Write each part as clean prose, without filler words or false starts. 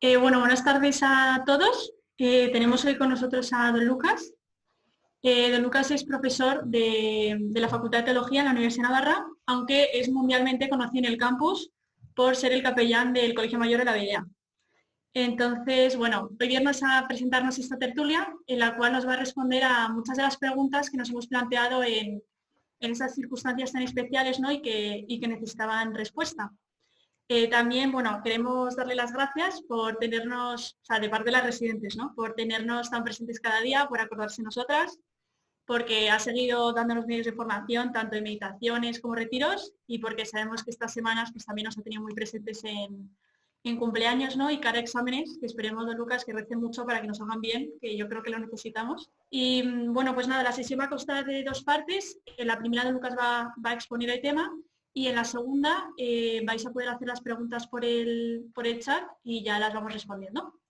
Bueno, buenas tardes a todos. Tenemos hoy con nosotros a don Lucas. Don Lucas es profesor de la Facultad de Teología en la Universidad de Navarra, aunque es mundialmente conocido en el campus por ser el capellán del Colegio Mayor de la Videa. Entonces, bueno, hoy viernes a presentarnos esta tertulia, en la cual nos va a responder a muchas de las preguntas que nos hemos planteado en esas circunstancias tan especiales, ¿no? y que necesitaban respuesta. También, bueno, queremos darle las gracias por tenernos, o sea, de parte de las residentes, ¿no? Por tenernos tan presentes cada día, por acordarse de nosotras, porque ha seguido dándonos medios de formación, tanto en meditaciones como retiros, y porque sabemos que estas semanas pues, también nos ha tenido muy presentes en cumpleaños, ¿no? Y cara a exámenes, que esperemos, don Lucas, que recen mucho para que nos hagan bien, que yo creo que lo necesitamos. Y bueno, pues nada, la sesión va a constar de dos partes. En la primera, don Lucas va a exponer el tema y en la segunda vais a poder hacer las preguntas por el chat y ya las vamos respondiendo.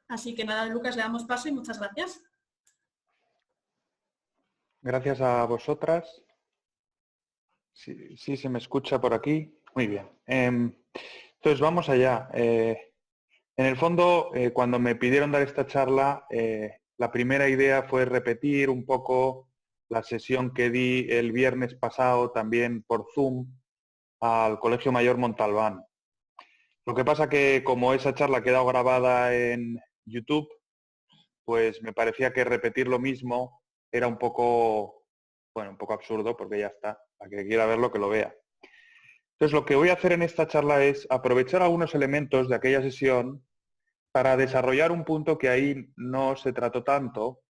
Así que nada, Lucas, le damos paso y muchas gracias. Gracias a vosotras. Sí, se me escucha por aquí. Muy bien. Entonces, vamos allá. En el fondo, cuando me pidieron dar esta charla, la primera idea fue repetir un poco la sesión que di el viernes pasado también por Zoom al Colegio Mayor Montalbán. Lo que pasa que como esa charla ha quedado grabada en YouTube, pues me parecía que repetir lo mismo era un poco absurdo, porque ya está. Para que quiera verlo, que lo vea. Entonces, lo que voy a hacer en esta charla es aprovechar algunos elementos de aquella sesión para desarrollar un punto que ahí no se trató tanto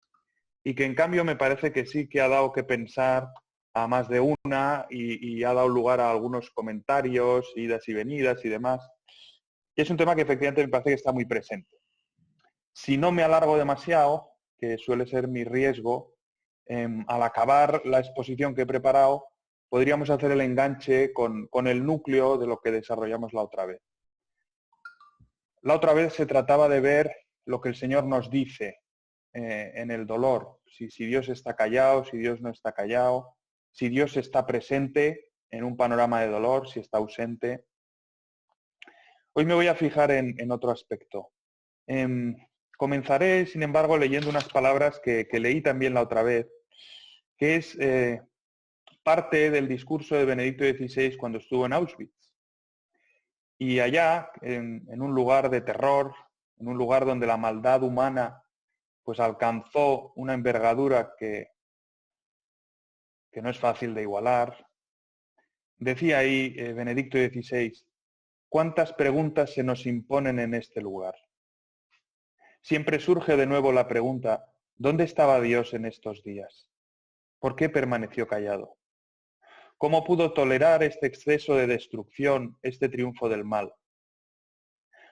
y que en cambio me parece que sí que ha dado que pensar a más de una y ha dado lugar a algunos comentarios, idas y venidas y demás. Y es un tema que efectivamente me parece que está muy presente. Si no me alargo demasiado, que suele ser mi riesgo, al acabar la exposición que he preparado, podríamos hacer el enganche con el núcleo de lo que desarrollamos la otra vez. La otra vez se trataba de ver lo que el Señor nos dice en el dolor. Si Dios está callado, si Dios no está callado, si Dios está presente en un panorama de dolor, si está ausente. Hoy me voy a fijar en otro aspecto. Comenzaré, sin embargo, leyendo unas palabras que leí también la otra vez, que es parte del discurso de Benedicto XVI cuando estuvo en Auschwitz. Y allá, en un lugar de terror, en un lugar donde la maldad humana pues alcanzó una envergadura que no es fácil de igualar, decía ahí Benedicto XVI, ¿cuántas preguntas se nos imponen en este lugar? Siempre surge de nuevo la pregunta, ¿dónde estaba Dios en estos días? ¿Por qué permaneció callado? ¿Cómo pudo tolerar este exceso de destrucción, este triunfo del mal?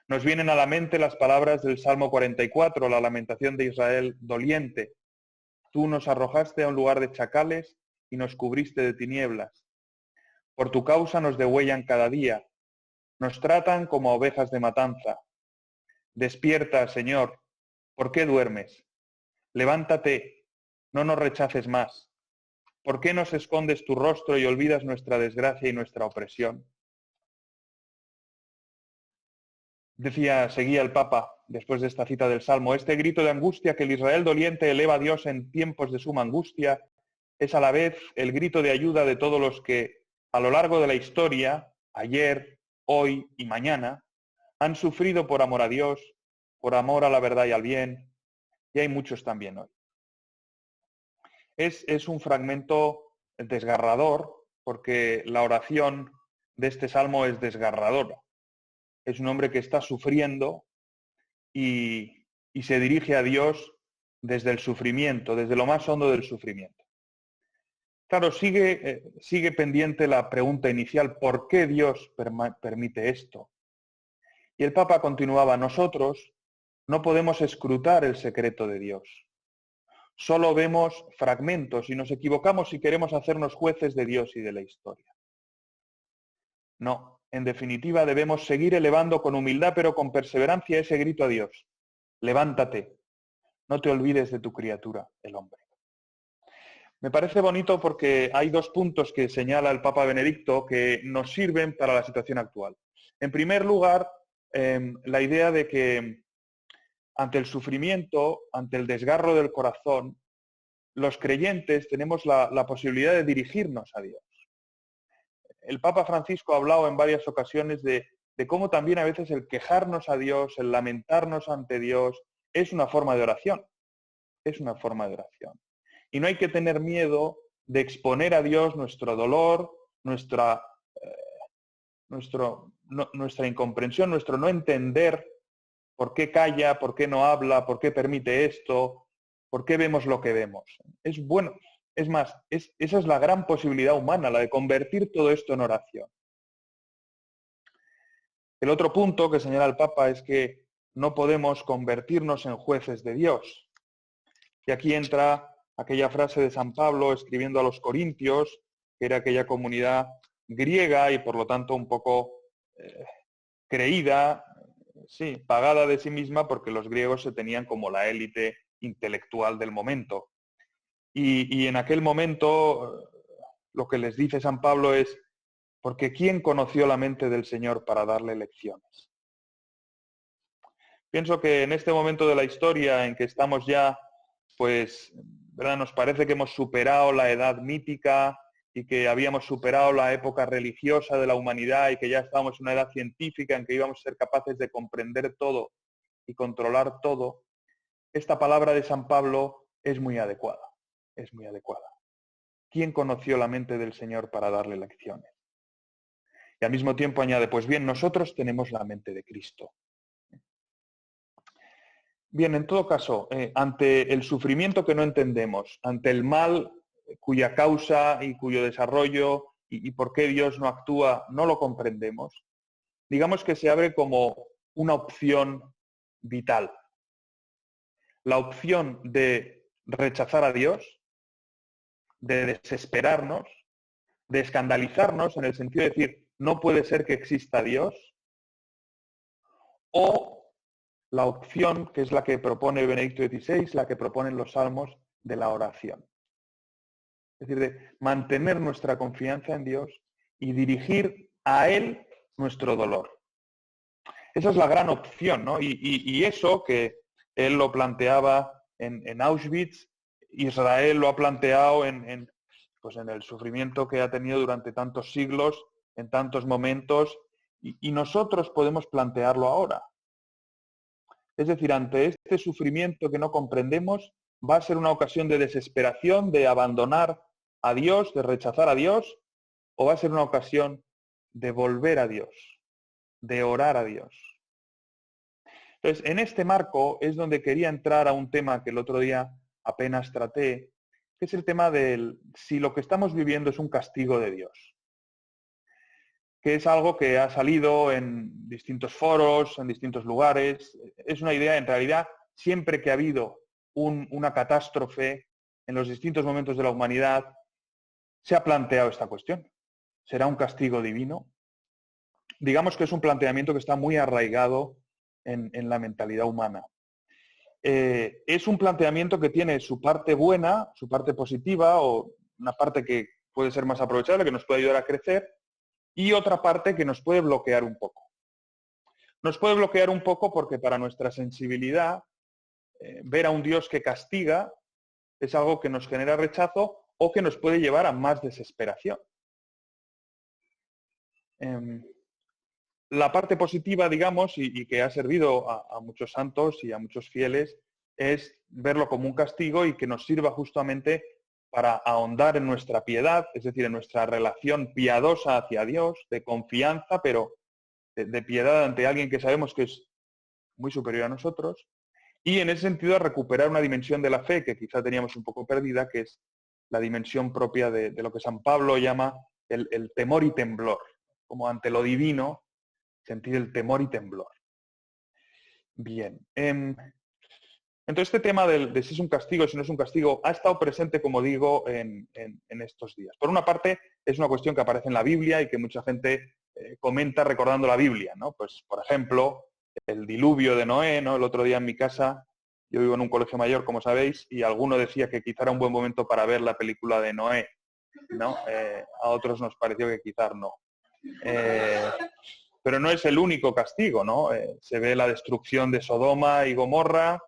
Nos vienen a la mente las palabras del Salmo 44, la lamentación de Israel doliente. Tú nos arrojaste a un lugar de chacales y nos cubriste de tinieblas. Por tu causa nos degüellan cada día. Nos tratan como a ovejas de matanza. Despierta, Señor. ¿Por qué duermes? Levántate. No nos rechaces más. ¿Por qué nos escondes tu rostro y olvidas nuestra desgracia y nuestra opresión? Seguía el Papa, después de esta cita del Salmo, este grito de angustia que el Israel doliente eleva a Dios en tiempos de suma angustia, es a la vez el grito de ayuda de todos los que, a lo largo de la historia, ayer, hoy y mañana, han sufrido por amor a Dios, por amor a la verdad y al bien, y hay muchos también hoy. Es un fragmento desgarrador, porque la oración de este Salmo es desgarradora. Es un hombre que está sufriendo y se dirige a Dios desde el sufrimiento, desde lo más hondo del sufrimiento. Claro, sigue pendiente la pregunta inicial, ¿por qué Dios permite esto? Y el Papa continuaba, nosotros no podemos escrutar el secreto de Dios. Solo vemos fragmentos y nos equivocamos si queremos hacernos jueces de Dios y de la historia. No, en definitiva debemos seguir elevando con humildad pero con perseverancia ese grito a Dios. Levántate, no te olvides de tu criatura, el hombre. Me parece bonito porque hay dos puntos que señala el Papa Benedicto que nos sirven para la situación actual. En primer lugar, la idea de que ante el sufrimiento, ante el desgarro del corazón, los creyentes tenemos la posibilidad de dirigirnos a Dios. El Papa Francisco ha hablado en varias ocasiones de cómo también a veces el quejarnos a Dios, el lamentarnos ante Dios, es una forma de oración. Es una forma de oración. Y no hay que tener miedo de exponer a Dios nuestro dolor, nuestra incomprensión, nuestro no entender por qué calla, por qué no habla, por qué permite esto, por qué vemos lo que vemos. Es bueno, es más, esa es la gran posibilidad humana, la de convertir todo esto en oración. El otro punto que señala el Papa es que no podemos convertirnos en jueces de Dios. Y aquí entra aquella frase de San Pablo escribiendo a los Corintios, que era aquella comunidad griega y por lo tanto un poco creída, sí, pagada de sí misma, porque los griegos se tenían como la élite intelectual del momento. Y en aquel momento lo que les dice San Pablo es, porque ¿quién conoció la mente del Señor para darle lecciones? Pienso que en este momento de la historia en que estamos ya, pues, ¿verdad? Nos parece que hemos superado la edad mítica y que habíamos superado la época religiosa de la humanidad y que ya estábamos en una edad científica en que íbamos a ser capaces de comprender todo y controlar todo. Esta palabra de San Pablo es muy adecuada, es muy adecuada. ¿Quién conoció la mente del Señor para darle lecciones? Y al mismo tiempo añade, pues bien, nosotros tenemos la mente de Cristo. Bien, en todo caso, ante el sufrimiento que no entendemos, ante el mal cuya causa y cuyo desarrollo y por qué Dios no actúa, no lo comprendemos, digamos que se abre como una opción vital. La opción de rechazar a Dios, de desesperarnos, de escandalizarnos en el sentido de decir, no puede ser que exista Dios, o la opción que es la que propone Benedicto XVI, la que proponen los salmos, de la oración. Es decir, de mantener nuestra confianza en Dios y dirigir a Él nuestro dolor. Esa es la gran opción, ¿no? Y eso que él lo planteaba en Auschwitz, Israel lo ha planteado en el sufrimiento que ha tenido durante tantos siglos, en tantos momentos, y nosotros podemos plantearlo ahora. Es decir, ante este sufrimiento que no comprendemos, va a ser una ocasión de desesperación, de abandonar a Dios, de rechazar a Dios, o va a ser una ocasión de volver a Dios, de orar a Dios. Entonces, en este marco es donde quería entrar a un tema que el otro día apenas traté, que es el tema del si lo que estamos viviendo es un castigo de Dios, que es algo que ha salido en distintos foros, en distintos lugares. Es una idea, en realidad, siempre que ha habido una catástrofe en los distintos momentos de la humanidad, se ha planteado esta cuestión. ¿Será un castigo divino? Digamos que es un planteamiento que está muy arraigado en la mentalidad humana. Es un planteamiento que tiene su parte buena, su parte positiva, o una parte que puede ser más aprovechable, que nos puede ayudar a crecer, y otra parte que nos puede bloquear un poco. Nos puede bloquear un poco porque para nuestra sensibilidad, ver a un Dios que castiga es algo que nos genera rechazo o que nos puede llevar a más desesperación. La parte positiva, digamos, y que ha servido a muchos santos y a muchos fieles, es verlo como un castigo y que nos sirva justamente para ahondar en nuestra piedad, es decir, en nuestra relación piadosa hacia Dios, de confianza, pero de piedad ante alguien que sabemos que es muy superior a nosotros, y en ese sentido a recuperar una dimensión de la fe que quizá teníamos un poco perdida, que es la dimensión propia de lo que San Pablo llama el temor y temblor, como ante lo divino, sentir el temor y temblor. Bien. Entonces, este tema de si es un castigo o si no es un castigo ha estado presente, como digo, en estos días. Por una parte, es una cuestión que aparece en la Biblia y que mucha gente comenta recordando la Biblia, ¿no? Pues, por ejemplo, el diluvio de Noé, ¿no? El otro día en mi casa, yo vivo en un colegio mayor, como sabéis, y alguno decía que quizá era un buen momento para ver la película de Noé, ¿no? A otros nos pareció que quizás no. pero no es el único castigo, ¿no? Se ve la destrucción de Sodoma y Gomorra,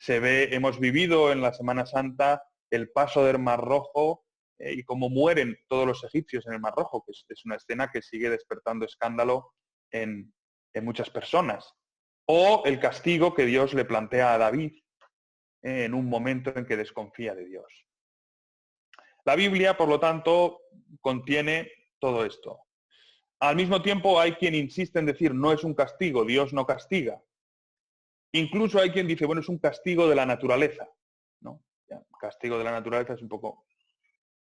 hemos vivido en la Semana Santa el paso del Mar Rojo y cómo mueren todos los egipcios en el Mar Rojo, que es una escena que sigue despertando escándalo en muchas personas. O el castigo que Dios le plantea a David en un momento en que desconfía de Dios. La Biblia, por lo tanto, contiene todo esto. Al mismo tiempo hay quien insiste en decir no es un castigo, Dios no castiga. Incluso hay quien dice, bueno, es un castigo de la naturaleza, ¿no? Ya, castigo de la naturaleza es un poco...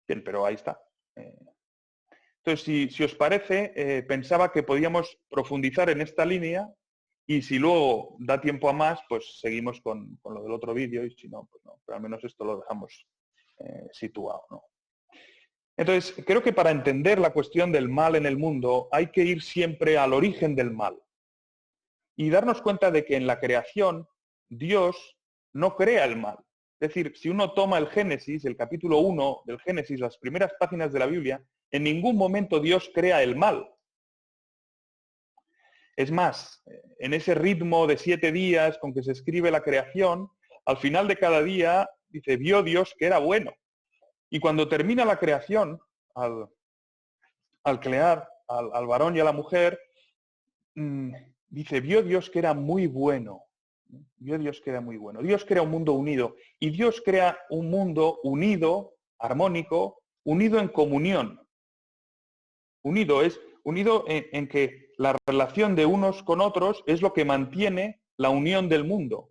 Bien, pero ahí está. Entonces, si os parece, pensaba que podíamos profundizar en esta línea y si luego da tiempo a más, pues seguimos con lo del otro vídeo y si no, pues no. Pero al menos esto lo dejamos situado, ¿no? Entonces, creo que para entender la cuestión del mal en el mundo hay que ir siempre al origen del mal y darnos cuenta de que en la creación Dios no crea el mal. Es decir, si uno toma el Génesis, el capítulo 1 del Génesis, las primeras páginas de la Biblia, en ningún momento Dios crea el mal. Es más, en ese ritmo de 7 días con que se escribe la creación, al final de cada día dice, vio Dios que era bueno. Y cuando termina la creación, al crear al varón y a la mujer, dice, vio Dios que era muy bueno. Vio Dios que era muy bueno. Dios crea un mundo unido. Y Dios crea un mundo unido, armónico, unido en comunión. Unido en que la relación de unos con otros es lo que mantiene la unión del mundo.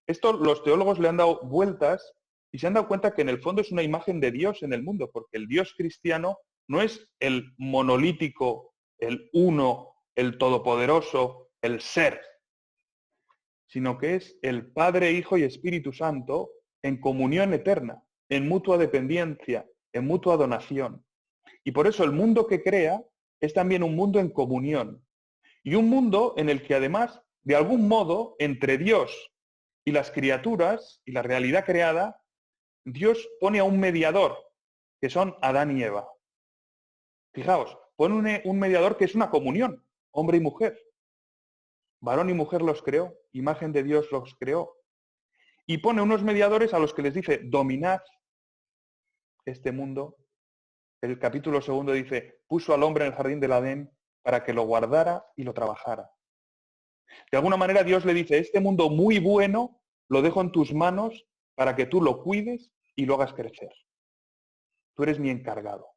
Esto los teólogos le han dado vueltas y se han dado cuenta que en el fondo es una imagen de Dios en el mundo, porque el Dios cristiano no es el monolítico, el uno, el todopoderoso, el ser, sino que es el Padre, Hijo y Espíritu Santo en comunión eterna, en mutua dependencia, en mutua donación. Y por eso el mundo que crea es también un mundo en comunión. Y un mundo en el que además, de algún modo, entre Dios y las criaturas y la realidad creada, Dios pone a un mediador, que son Adán y Eva. Fijaos, pone un mediador que es una comunión, hombre y mujer. Varón y mujer los creó, imagen de Dios los creó. Y pone unos mediadores a los que les dice, dominad este mundo. El capítulo 2 dice, puso al hombre en el jardín del Edén para que lo guardara y lo trabajara. De alguna manera Dios le dice, este mundo muy bueno lo dejo en tus manos para que tú lo cuides y lo hagas crecer. Tú eres mi encargado.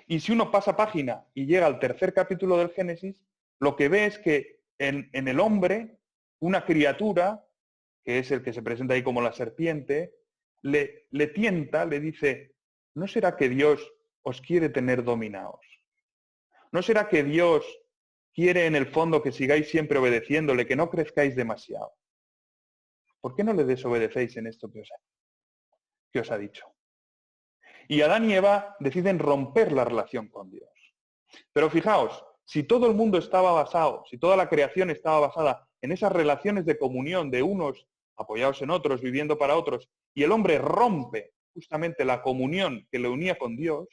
Y si uno pasa página y llega al 3er capítulo del Génesis, lo que ve es que en el hombre, una criatura, que es el que se presenta ahí como la serpiente, le tienta, le dice, ¿no será que Dios os quiere tener dominados? ¿No será que Dios quiere en el fondo que sigáis siempre obedeciéndole, que no crezcáis demasiado? ¿Por qué no le desobedecéis en esto que os ha dicho? Y Adán y Eva deciden romper la relación con Dios. Pero fijaos, si todo el mundo estaba basado, si toda la creación estaba basada en esas relaciones de comunión de unos apoyados en otros, viviendo para otros, y el hombre rompe justamente la comunión que le unía con Dios,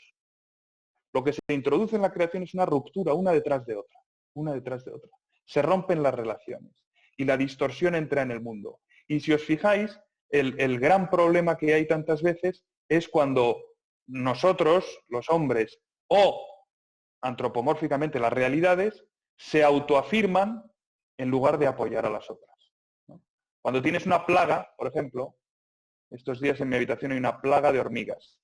lo que se introduce en la creación es una ruptura, una detrás de otra, una detrás de otra. Se rompen las relaciones y la distorsión entra en el mundo. Y si os fijáis, el gran problema que hay tantas veces es cuando nosotros, los hombres, o antropomórficamente las realidades, se autoafirman en lugar de apoyar a las otras, ¿no? Cuando tienes una plaga, por ejemplo, estos días en mi habitación hay una plaga de hormigas.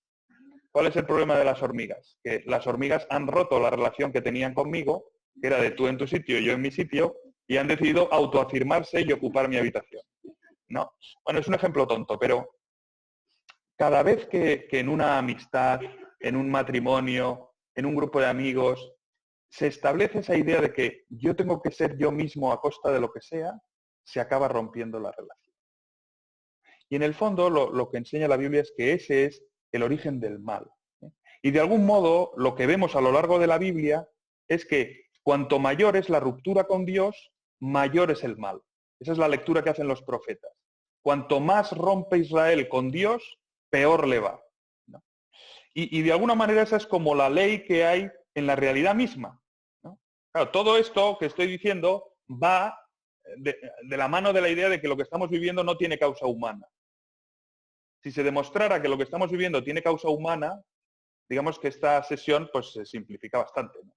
¿Cuál es el problema de las hormigas? Que las hormigas han roto la relación que tenían conmigo, que era de tú en tu sitio y yo en mi sitio, y han decidido autoafirmarse y ocupar mi habitación, ¿no? Bueno, es un ejemplo tonto, pero cada vez que en una amistad, en un matrimonio, en un grupo de amigos, se establece esa idea de que yo tengo que ser yo mismo a costa de lo que sea, se acaba rompiendo la relación. Y en el fondo lo que enseña la Biblia es que ese es el origen del mal. Y de algún modo lo que vemos a lo largo de la Biblia es que cuanto mayor es la ruptura con Dios, mayor es el mal. Esa es la lectura que hacen los profetas. Cuanto más rompe Israel con Dios, peor le va, ¿no? Y de alguna manera esa es como la ley que hay en la realidad misma, ¿no? Claro, todo esto que estoy diciendo va de la mano de la idea de que lo que estamos viviendo no tiene causa humana. Si se demostrara que lo que estamos viviendo tiene causa humana, digamos que esta sesión pues se simplifica bastante, ¿no?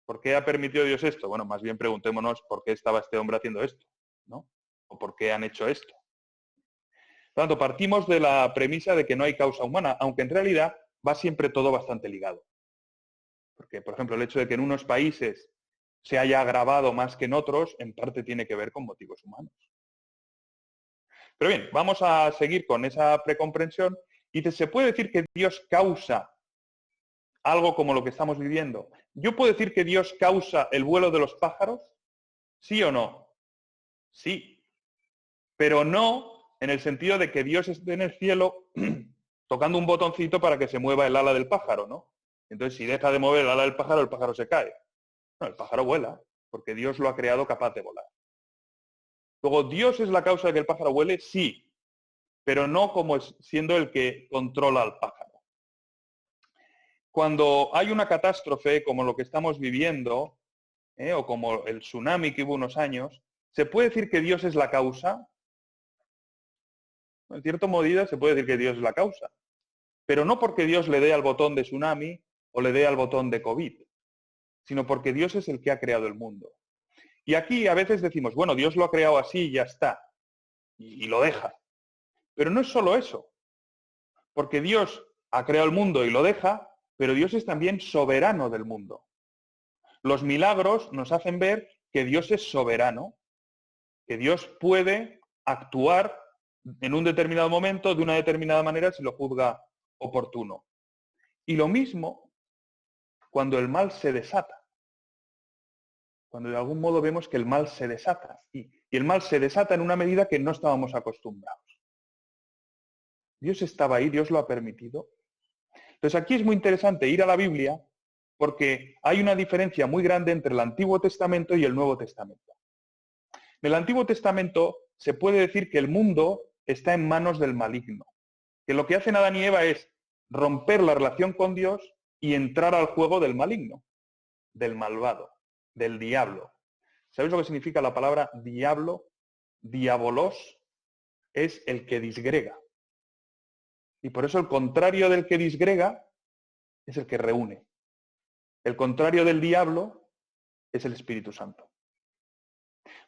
¿Por qué ha permitido Dios esto? Bueno, más bien preguntémonos por qué estaba este hombre haciendo esto, ¿no? O por qué han hecho esto. Por lo tanto, partimos de la premisa de que no hay causa humana, aunque en realidad va siempre todo bastante ligado. Porque, por ejemplo, el hecho de que en unos países se haya agravado más que en otros, en parte tiene que ver con motivos humanos. Pero bien, vamos a seguir con esa precomprensión. Y se puede decir que Dios causa algo como lo que estamos viviendo. ¿Yo puedo decir que Dios causa el vuelo de los pájaros? ¿Sí o no? Sí. Pero no en el sentido de que Dios esté en el cielo tocando un botoncito para que se mueva el ala del pájaro, ¿no? Entonces, si deja de mover el ala del pájaro, el pájaro se cae. No, el pájaro vuela, porque Dios lo ha creado capaz de volar. Luego, ¿Dios es la causa de que el pájaro vuele? Sí, pero no como siendo el que controla al pájaro. Cuando hay una catástrofe como lo que estamos viviendo, o como el tsunami que hubo unos años, ¿se puede decir que Dios es la causa? En cierta medida se puede decir que Dios es la causa, pero no porque Dios le dé al botón de tsunami o le dé al botón de COVID, sino porque Dios es el que ha creado el mundo. Y aquí a veces decimos, bueno, Dios lo ha creado así y ya está, y lo deja. Pero no es solo eso, porque Dios ha creado el mundo y lo deja, pero Dios es también soberano del mundo. Los milagros nos hacen ver que Dios es soberano, que Dios puede actuar en un determinado momento de una determinada manera si lo juzga oportuno. Y lo mismo cuando el mal se desata. Cuando de algún modo vemos que el mal se desata. Y el mal se desata en una medida que no estábamos acostumbrados. Dios estaba ahí, Dios lo ha permitido. Entonces aquí es muy interesante ir a la Biblia porque hay una diferencia muy grande entre el Antiguo Testamento y el Nuevo Testamento. En el Antiguo Testamento se puede decir que el mundo está en manos del maligno. Que lo que hacen Adán y Eva es romper la relación con Dios y entrar al juego del maligno, del malvado, del diablo. ¿Sabéis lo que significa la palabra diablo? Diabolos es el que disgrega. Y por eso el contrario del que disgrega es el que reúne. El contrario del diablo es el Espíritu Santo.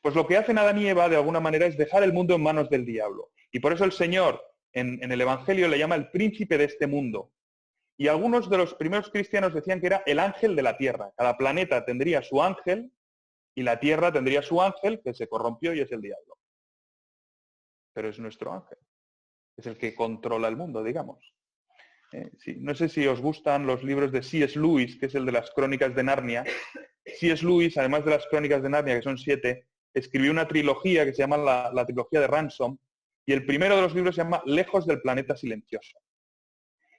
Pues lo que hacen Adán y Eva de alguna manera es dejar el mundo en manos del diablo. Y por eso el Señor en el Evangelio le llama el príncipe de este mundo. Y algunos de los primeros cristianos decían que era el ángel de la tierra. Cada planeta tendría su ángel y la tierra tendría su ángel que se corrompió y es el diablo. Pero es nuestro ángel. Es el que controla el mundo, digamos. Sí, no sé si os gustan los libros de C.S. Lewis, que es el de las Crónicas de Narnia. C.S. Lewis, además de las Crónicas de Narnia, que son 7, escribió una trilogía que se llama la trilogía de Ransom, y el primero de los libros se llama Lejos del planeta silencioso.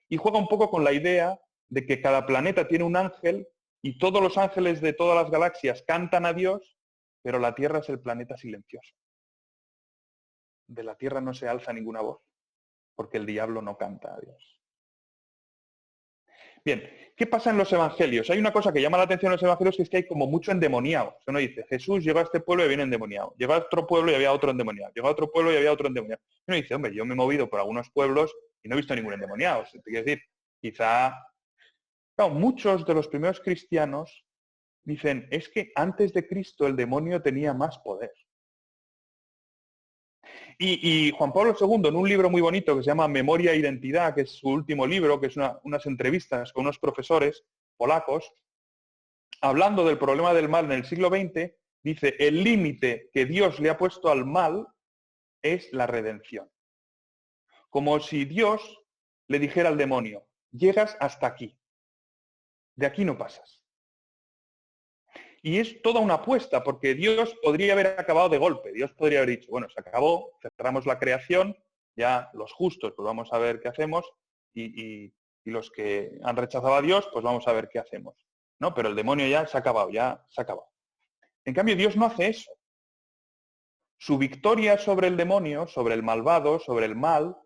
Y juega un poco con la idea de que cada planeta tiene un ángel y todos los ángeles de todas las galaxias cantan a Dios, pero la Tierra es el planeta silencioso. De la Tierra no se alza ninguna voz, porque el diablo no canta a Dios. Bien, ¿qué pasa en los evangelios? Hay una cosa que llama la atención en los evangelios, que es que hay como mucho endemoniado. Uno dice, Jesús llegó a este pueblo y había un endemoniado. Llegó a otro pueblo y había otro endemoniado. Llegó a otro pueblo y había otro endemoniado. Y uno dice, hombre, yo me he movido por algunos pueblos y no he visto ningún endemoniado. Te quiero decir, quizá... Claro, muchos de los primeros cristianos dicen, es que antes de Cristo el demonio tenía más poder. Y Juan Pablo II, en un libro muy bonito que se llama Memoria e Identidad, que es su último libro, que es unas entrevistas con unos profesores polacos, hablando del problema del mal en el siglo XX, dice, el límite que Dios le ha puesto al mal es la redención. Como si Dios le dijera al demonio, llegas hasta aquí, de aquí no pasas. Y es toda una apuesta, porque Dios podría haber acabado de golpe. Dios podría haber dicho, bueno, se acabó, cerramos la creación, ya los justos, pues vamos a ver qué hacemos, y los que han rechazado a Dios, pues vamos a ver qué hacemos. No, pero el demonio ya se ha acabado, ya se ha acabado. En cambio, Dios no hace eso. Su victoria sobre el demonio, sobre el malvado, sobre el mal,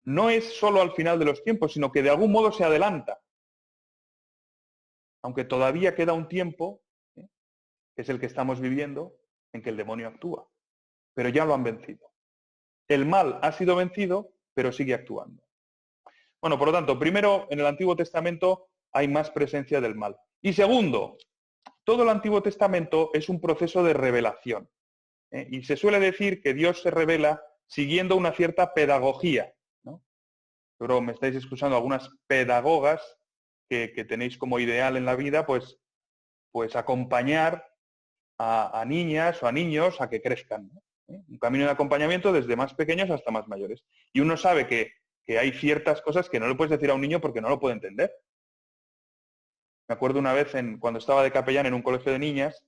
no es solo al final de los tiempos, sino que de algún modo se adelanta. aunque todavía queda un tiempo, que es el que estamos viviendo, en que el demonio actúa. Pero ya lo han vencido. El mal ha sido vencido, pero sigue actuando. Bueno, por lo tanto, primero, en el Antiguo Testamento hay más presencia del mal. Y segundo, todo el Antiguo Testamento es un proceso de revelación. Y se suele decir que Dios se revela siguiendo una cierta pedagogía, ¿no? Pero me estáis escuchando algunas pedagogas que tenéis como ideal en la vida, pues acompañar a niñas o a niños a que crezcan, ¿no? Un camino de acompañamiento desde más pequeños hasta más mayores. Y uno sabe que hay ciertas cosas que no le puedes decir a un niño porque no lo puede entender. Me acuerdo una vez cuando estaba de capellán en un colegio de niñas,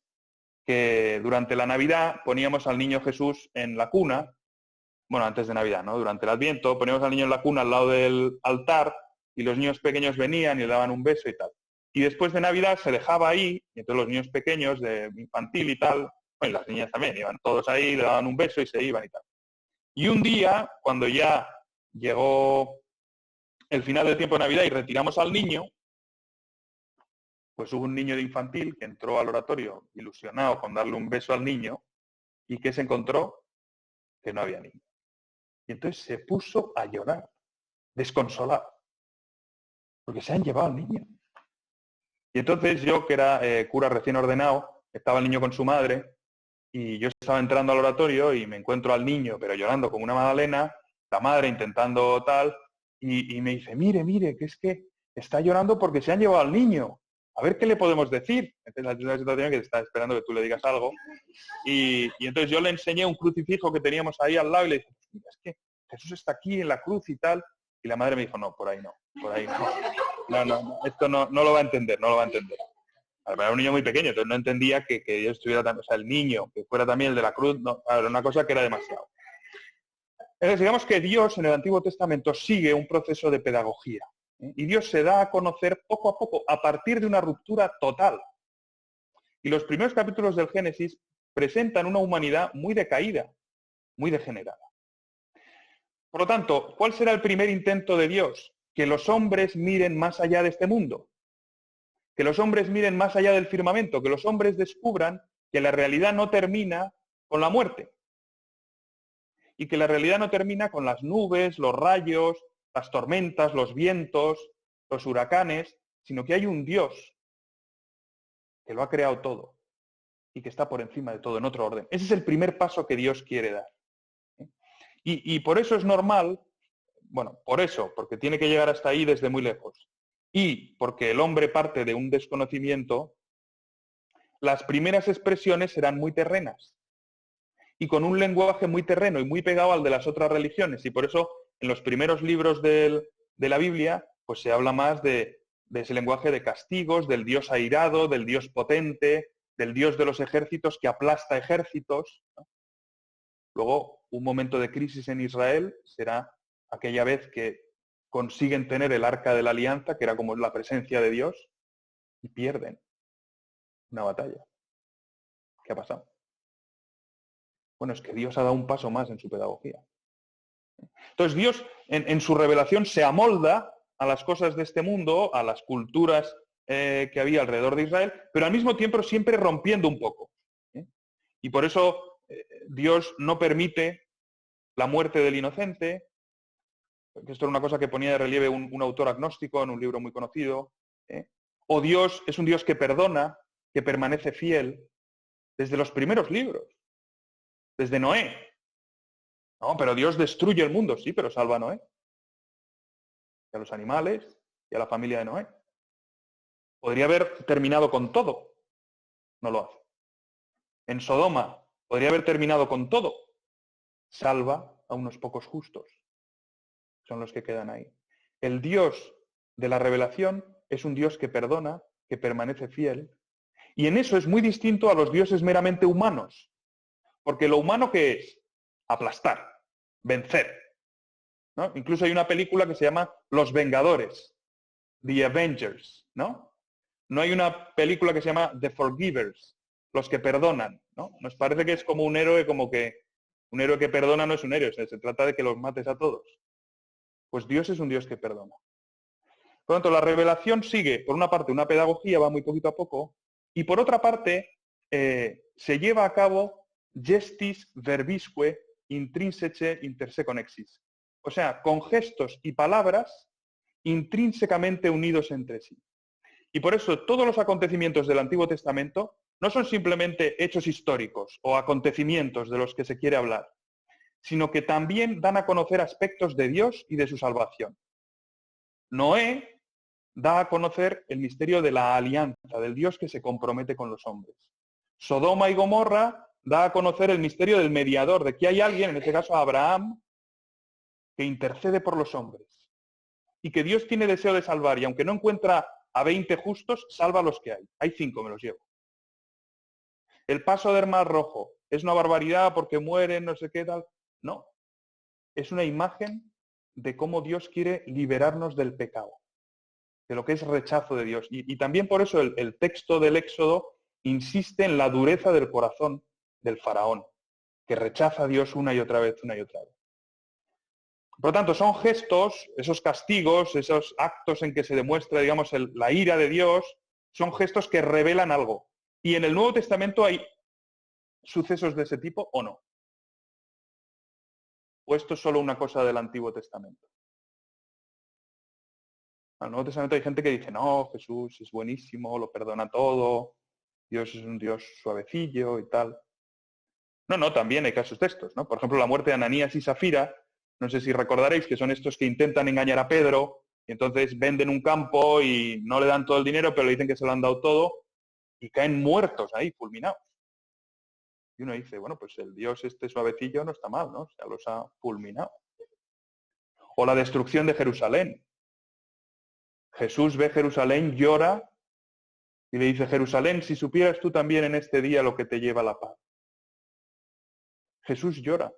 que durante la Navidad poníamos al niño Jesús en la cuna, bueno, antes de Navidad, ¿no? Durante el Adviento poníamos al niño en la cuna al lado del altar y los niños pequeños venían y le daban un beso y tal. Y después de Navidad se dejaba ahí, y entonces los niños pequeños de infantil y tal, bueno, y las niñas también, iban todos ahí, le daban un beso y se iban y tal. Y un día, cuando ya llegó el final del tiempo de Navidad y retiramos al niño, pues hubo un niño de infantil que entró al oratorio ilusionado con darle un beso al niño y que se encontró que no había niño. Y entonces se puso a llorar, desconsolado, porque se han llevado al niño. Y entonces yo, que era cura recién ordenado, estaba el niño con su madre y yo estaba entrando al oratorio y me encuentro al niño, pero llorando como una magdalena, la madre intentando tal, y me dice, mire, que es que está llorando porque se han llevado al niño. A ver qué le podemos decir. Entonces, es una situación que está esperando que tú le digas algo. Y entonces yo le enseñé un crucifijo que teníamos ahí al lado y le dije, mira, es que Jesús está aquí en la cruz y tal. Y la madre me dijo, no, por ahí no. No, esto no lo va a entender, no lo va a entender. Era un niño muy pequeño, entonces no entendía que Dios estuviera también, o sea, el niño, que fuera también el de la cruz, no, era una cosa que era demasiado. Entonces, digamos que Dios en el Antiguo Testamento sigue un proceso de pedagogía. Y Dios se da a conocer poco a poco, a partir de una ruptura total. Y los primeros capítulos del Génesis presentan una humanidad muy decaída, muy degenerada. Por lo tanto, ¿cuál será el primer intento de Dios? Que los hombres miren más allá de este mundo. Que los hombres miren más allá del firmamento, que los hombres descubran que la realidad no termina con la muerte. Y que la realidad no termina con las nubes, los rayos, las tormentas, los vientos, los huracanes, sino que hay un Dios que lo ha creado todo y que está por encima de todo, en otro orden. Ese es el primer paso que Dios quiere dar. Y por eso es normal, bueno, por eso, porque tiene que llegar hasta ahí desde muy lejos. Y porque el hombre parte de un desconocimiento, las primeras expresiones serán muy terrenas y con un lenguaje muy terreno y muy pegado al de las otras religiones. Y por eso en los primeros libros de la Biblia pues se habla más de ese lenguaje de castigos, del Dios airado, del Dios potente, del Dios de los ejércitos que aplasta ejércitos, ¿no? Luego, un momento de crisis en Israel será aquella vez que consiguen tener el arca de la alianza, que era como la presencia de Dios, y pierden una batalla. ¿Qué ha pasado? Bueno, es que Dios ha dado un paso más en su pedagogía. Entonces Dios en su revelación se amolda a las cosas de este mundo, a las culturas que había alrededor de Israel, pero al mismo tiempo siempre rompiendo un poco. Y por eso Dios no permite la muerte del inocente, que esto era una cosa que ponía de relieve un autor agnóstico en un libro muy conocido. O Dios es un Dios que perdona, que permanece fiel desde los primeros libros, desde Noé. No, pero Dios destruye el mundo, sí, pero salva a Noé. Y a los animales y a la familia de Noé. Podría haber terminado con todo. No lo hace. En Sodoma podría haber terminado con todo. Salva a unos pocos justos. Son los que quedan ahí. El Dios de la revelación es un Dios que perdona, que permanece fiel. Y en eso es muy distinto a los dioses meramente humanos. Porque lo humano, ¿qué es? Aplastar, vencer. ¿No? Incluso hay una película que se llama Los Vengadores, The Avengers, ¿no? No hay una película que se llama The Forgivers, los que perdonan, ¿no? Nos parece que es como un héroe, como que un héroe que perdona no es un héroe, se trata de que los mates a todos. Pues Dios es un Dios que perdona. Por lo tanto, la revelación sigue, por una parte, una pedagogía, va muy poquito a poco, y por otra parte, se lleva a cabo gestis verbisque intrinsece interseconexis. O sea, con gestos y palabras intrínsecamente unidos entre sí. Y por eso todos los acontecimientos del Antiguo Testamento no son simplemente hechos históricos o acontecimientos de los que se quiere hablar, sino que también dan a conocer aspectos de Dios y de su salvación. Noé da a conocer el misterio de la alianza, del Dios que se compromete con los hombres. Sodoma y Gomorra da a conocer el misterio del mediador, de que hay alguien, en este caso Abraham, que intercede por los hombres. Y que Dios tiene deseo de salvar, y aunque no encuentra a 20 justos, salva a los que hay. Hay 5, me los llevo. El paso del Mar Rojo es una barbaridad porque mueren, no sé qué tal. No. Es una imagen de cómo Dios quiere liberarnos del pecado, de lo que es rechazo de Dios. Y también por eso el texto del Éxodo insiste en la dureza del corazón del faraón, que rechaza a Dios una y otra vez, una y otra vez. Por lo tanto, son gestos, esos castigos, esos actos en que se demuestra, digamos, la ira de Dios, son gestos que revelan algo. ¿Y en el Nuevo Testamento hay sucesos de ese tipo o no? ¿O esto es solo una cosa del Antiguo Testamento? En el Nuevo Testamento hay gente que dice, no, Jesús es buenísimo, lo perdona todo, Dios es un Dios suavecillo y tal. No, también hay casos de estos, ¿no? Por ejemplo, la muerte de Ananías y Safira, no sé si recordaréis que son estos que intentan engañar a Pedro, y entonces venden un campo y no le dan todo el dinero, pero le dicen que se lo han dado todo, y caen muertos ahí, fulminados. Y uno dice, bueno, pues el Dios este suavecillo no está mal, ¿no? O sea, los ha fulminado. O la destrucción de Jerusalén. Jesús ve Jerusalén, llora, y le dice, Jerusalén, si supieras tú también en este día lo que te lleva la paz. Jesús llora.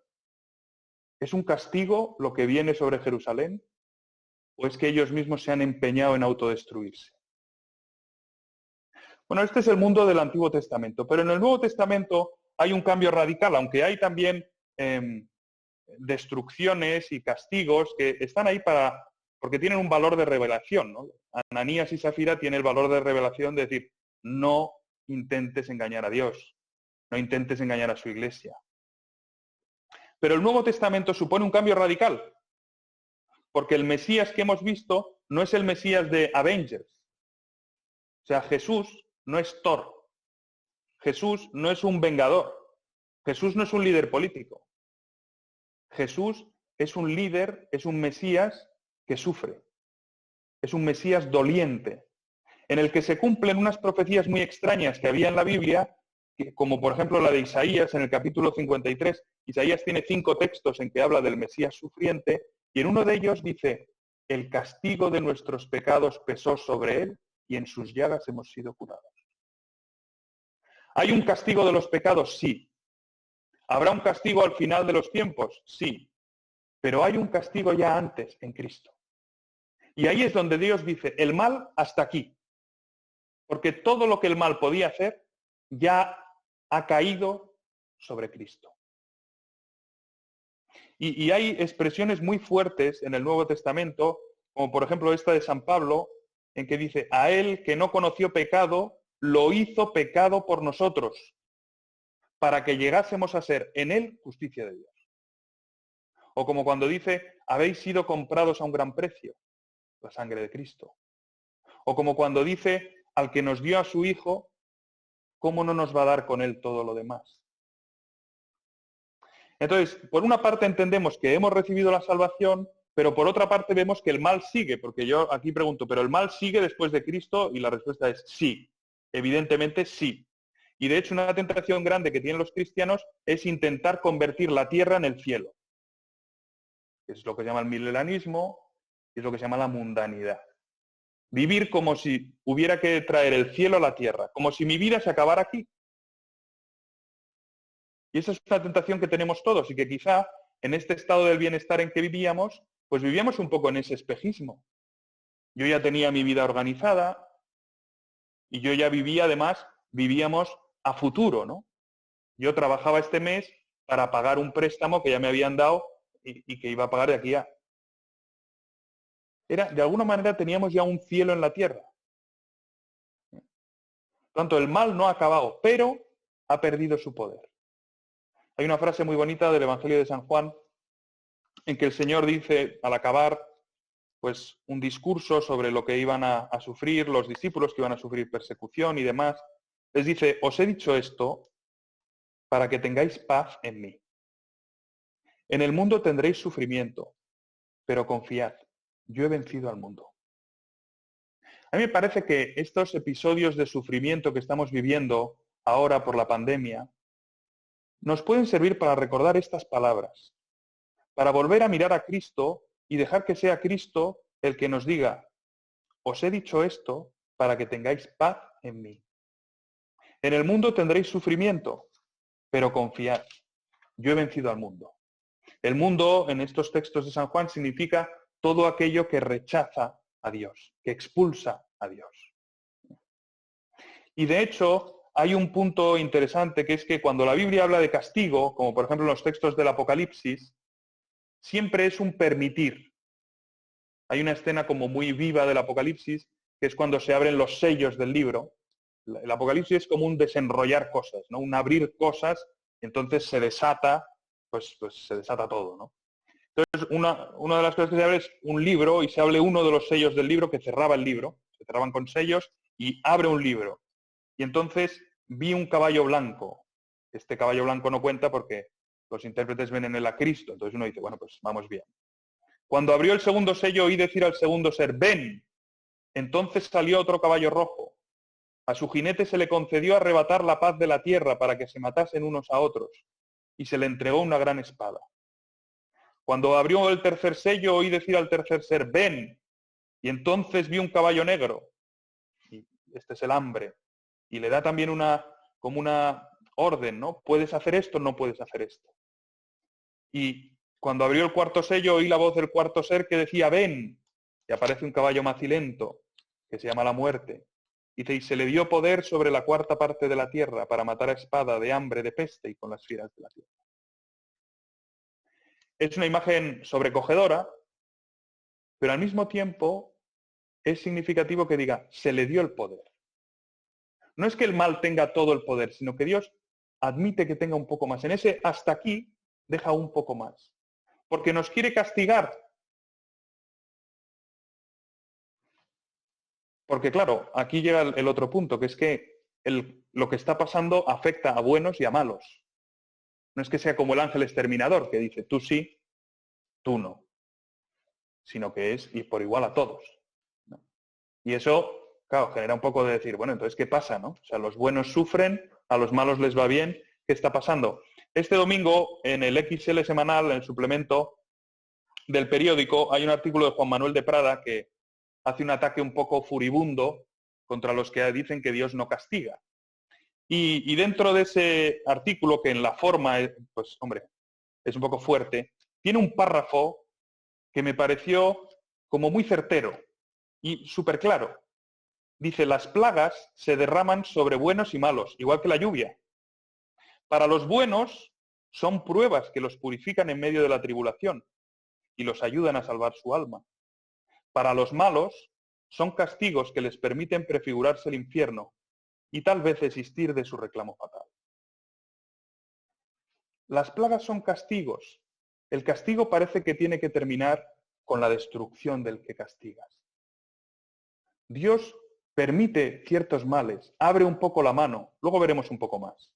¿Es un castigo lo que viene sobre Jerusalén? ¿O es que ellos mismos se han empeñado en autodestruirse? Bueno, este es el mundo del Antiguo Testamento, pero en el Nuevo Testamento hay un cambio radical, aunque hay también destrucciones y castigos que están ahí porque tienen un valor de revelación, ¿no? Ananías y Safira tienen el valor de revelación de decir, no intentes engañar a Dios, no intentes engañar a su iglesia. Pero el Nuevo Testamento supone un cambio radical, porque el Mesías que hemos visto no es el Mesías de Avengers. O sea, Jesús no es Thor. Jesús no es un vengador. Jesús no es un líder político. Jesús es un líder, es un Mesías que sufre. Es un Mesías doliente, en el que se cumplen unas profecías muy extrañas que había en la Biblia, como por ejemplo la de Isaías en el capítulo 53. Isaías tiene 5 textos en que habla del Mesías sufriente, y en uno de ellos dice, el castigo de nuestros pecados pesó sobre él, y en sus llagas hemos sido curados. ¿Hay un castigo de los pecados? Sí. ¿Habrá un castigo al final de los tiempos? Sí. Pero hay un castigo ya antes, en Cristo. Y ahí es donde Dios dice, el mal hasta aquí. Porque todo lo que el mal podía hacer ya ha caído sobre Cristo. Y hay expresiones muy fuertes en el Nuevo Testamento, como por ejemplo esta de San Pablo, en que dice, a él que no conoció pecado, lo hizo pecado por nosotros, para que llegásemos a ser en él justicia de Dios. O como cuando dice, habéis sido comprados a un gran precio, la sangre de Cristo. O como cuando dice, al que nos dio a su Hijo, ¿cómo no nos va a dar con él todo lo demás? Entonces, por una parte entendemos que hemos recibido la salvación, pero por otra parte vemos que el mal sigue, porque yo aquí pregunto, ¿pero el mal sigue después de Cristo? Y la respuesta es sí, evidentemente sí. Y de hecho una tentación grande que tienen los cristianos es intentar convertir la tierra en el cielo. Es lo que se llama el milenarismo, y es lo que se llama la mundanidad. Vivir como si hubiera que traer el cielo a la tierra, como si mi vida se acabara aquí. Y esa es una tentación que tenemos todos y que quizá en este estado del bienestar en que vivíamos, pues vivíamos un poco en ese espejismo. Yo ya tenía mi vida organizada y yo ya vivía, además, vivíamos a futuro, ¿no? Yo trabajaba este mes para pagar un préstamo que ya me habían dado y que iba a pagar de aquí a. de alguna manera teníamos ya un cielo en la tierra. Por tanto, el mal no ha acabado, pero ha perdido su poder. Hay una frase muy bonita del Evangelio de San Juan en que el Señor dice, al acabar, pues un discurso sobre lo que iban a sufrir los discípulos, que iban a sufrir persecución y demás, les dice, os he dicho esto para que tengáis paz en mí. En el mundo tendréis sufrimiento, pero confiad, yo he vencido al mundo. A mí me parece que estos episodios de sufrimiento que estamos viviendo ahora por la pandemia nos pueden servir para recordar estas palabras, para volver a mirar a Cristo y dejar que sea Cristo el que nos diga, os he dicho esto para que tengáis paz en mí. En el mundo tendréis sufrimiento, pero confiad, yo he vencido al mundo. El mundo, en estos textos de San Juan, significa todo aquello que rechaza a Dios, que expulsa a Dios. Y de hecho, hay un punto interesante, que es que cuando la Biblia habla de castigo, como por ejemplo en los textos del Apocalipsis, siempre es un permitir. Hay una escena como muy viva del Apocalipsis, que es cuando se abren los sellos del libro. El Apocalipsis es como un desenrollar cosas, ¿no? Un abrir cosas, y entonces se desata, pues se desata todo, ¿no? Entonces, una de las cosas que se abre es un libro y se abre uno de los sellos del libro que cerraba el libro. Se cerraban con sellos y abre un libro. Y entonces vi un caballo blanco. Este caballo blanco no cuenta porque los intérpretes ven en él a Cristo. Entonces uno dice, bueno, pues vamos bien. Cuando abrió el segundo sello, oí decir al segundo ser, ven. Entonces salió otro caballo rojo. A su jinete se le concedió arrebatar la paz de la tierra para que se matasen unos a otros. Y se le entregó una gran espada. Cuando abrió el tercer sello, oí decir al tercer ser, ven. Y entonces vi un caballo negro. Y este es el hambre. Y le da también como una orden, ¿no? Puedes hacer esto, no puedes hacer esto. Y cuando abrió el cuarto sello, oí la voz del cuarto ser que decía, ven. Y aparece un caballo macilento, que se llama la muerte. Dice, y se le dio poder sobre la cuarta parte de la tierra para matar a espada, de hambre, de peste y con las fieras de la tierra. Es una imagen sobrecogedora, pero al mismo tiempo es significativo que diga, se le dio el poder. No es que el mal tenga todo el poder, sino que Dios admite que tenga un poco más. En ese hasta aquí deja un poco más. Porque nos quiere castigar. Porque claro, aquí llega el otro punto, que es que lo que está pasando afecta a buenos y a malos. No es que sea como el ángel exterminador, que dice, tú sí, tú no. Sino que es y por igual a todos, ¿no? Y eso, claro, genera un poco de decir, bueno, entonces, ¿qué pasa, no? O sea, los buenos sufren, a los malos les va bien. ¿Qué está pasando? Este domingo, en el XL semanal, en el suplemento del periódico, hay un artículo de Juan Manuel de Prada que hace un ataque un poco furibundo contra los que dicen que Dios no castiga. Y dentro de ese artículo, que en la forma, pues hombre, es un poco fuerte, tiene un párrafo que me pareció como muy certero y súper claro. Dice, las plagas se derraman sobre buenos y malos, igual que la lluvia. Para los buenos son pruebas que los purifican en medio de la tribulación y los ayudan a salvar su alma. Para los malos son castigos que les permiten prefigurarse el infierno y tal vez desistir de su reclamo fatal. Las plagas son castigos. El castigo parece que tiene que terminar con la destrucción del que castigas. Dios permite ciertos males, abre un poco la mano, luego veremos un poco más.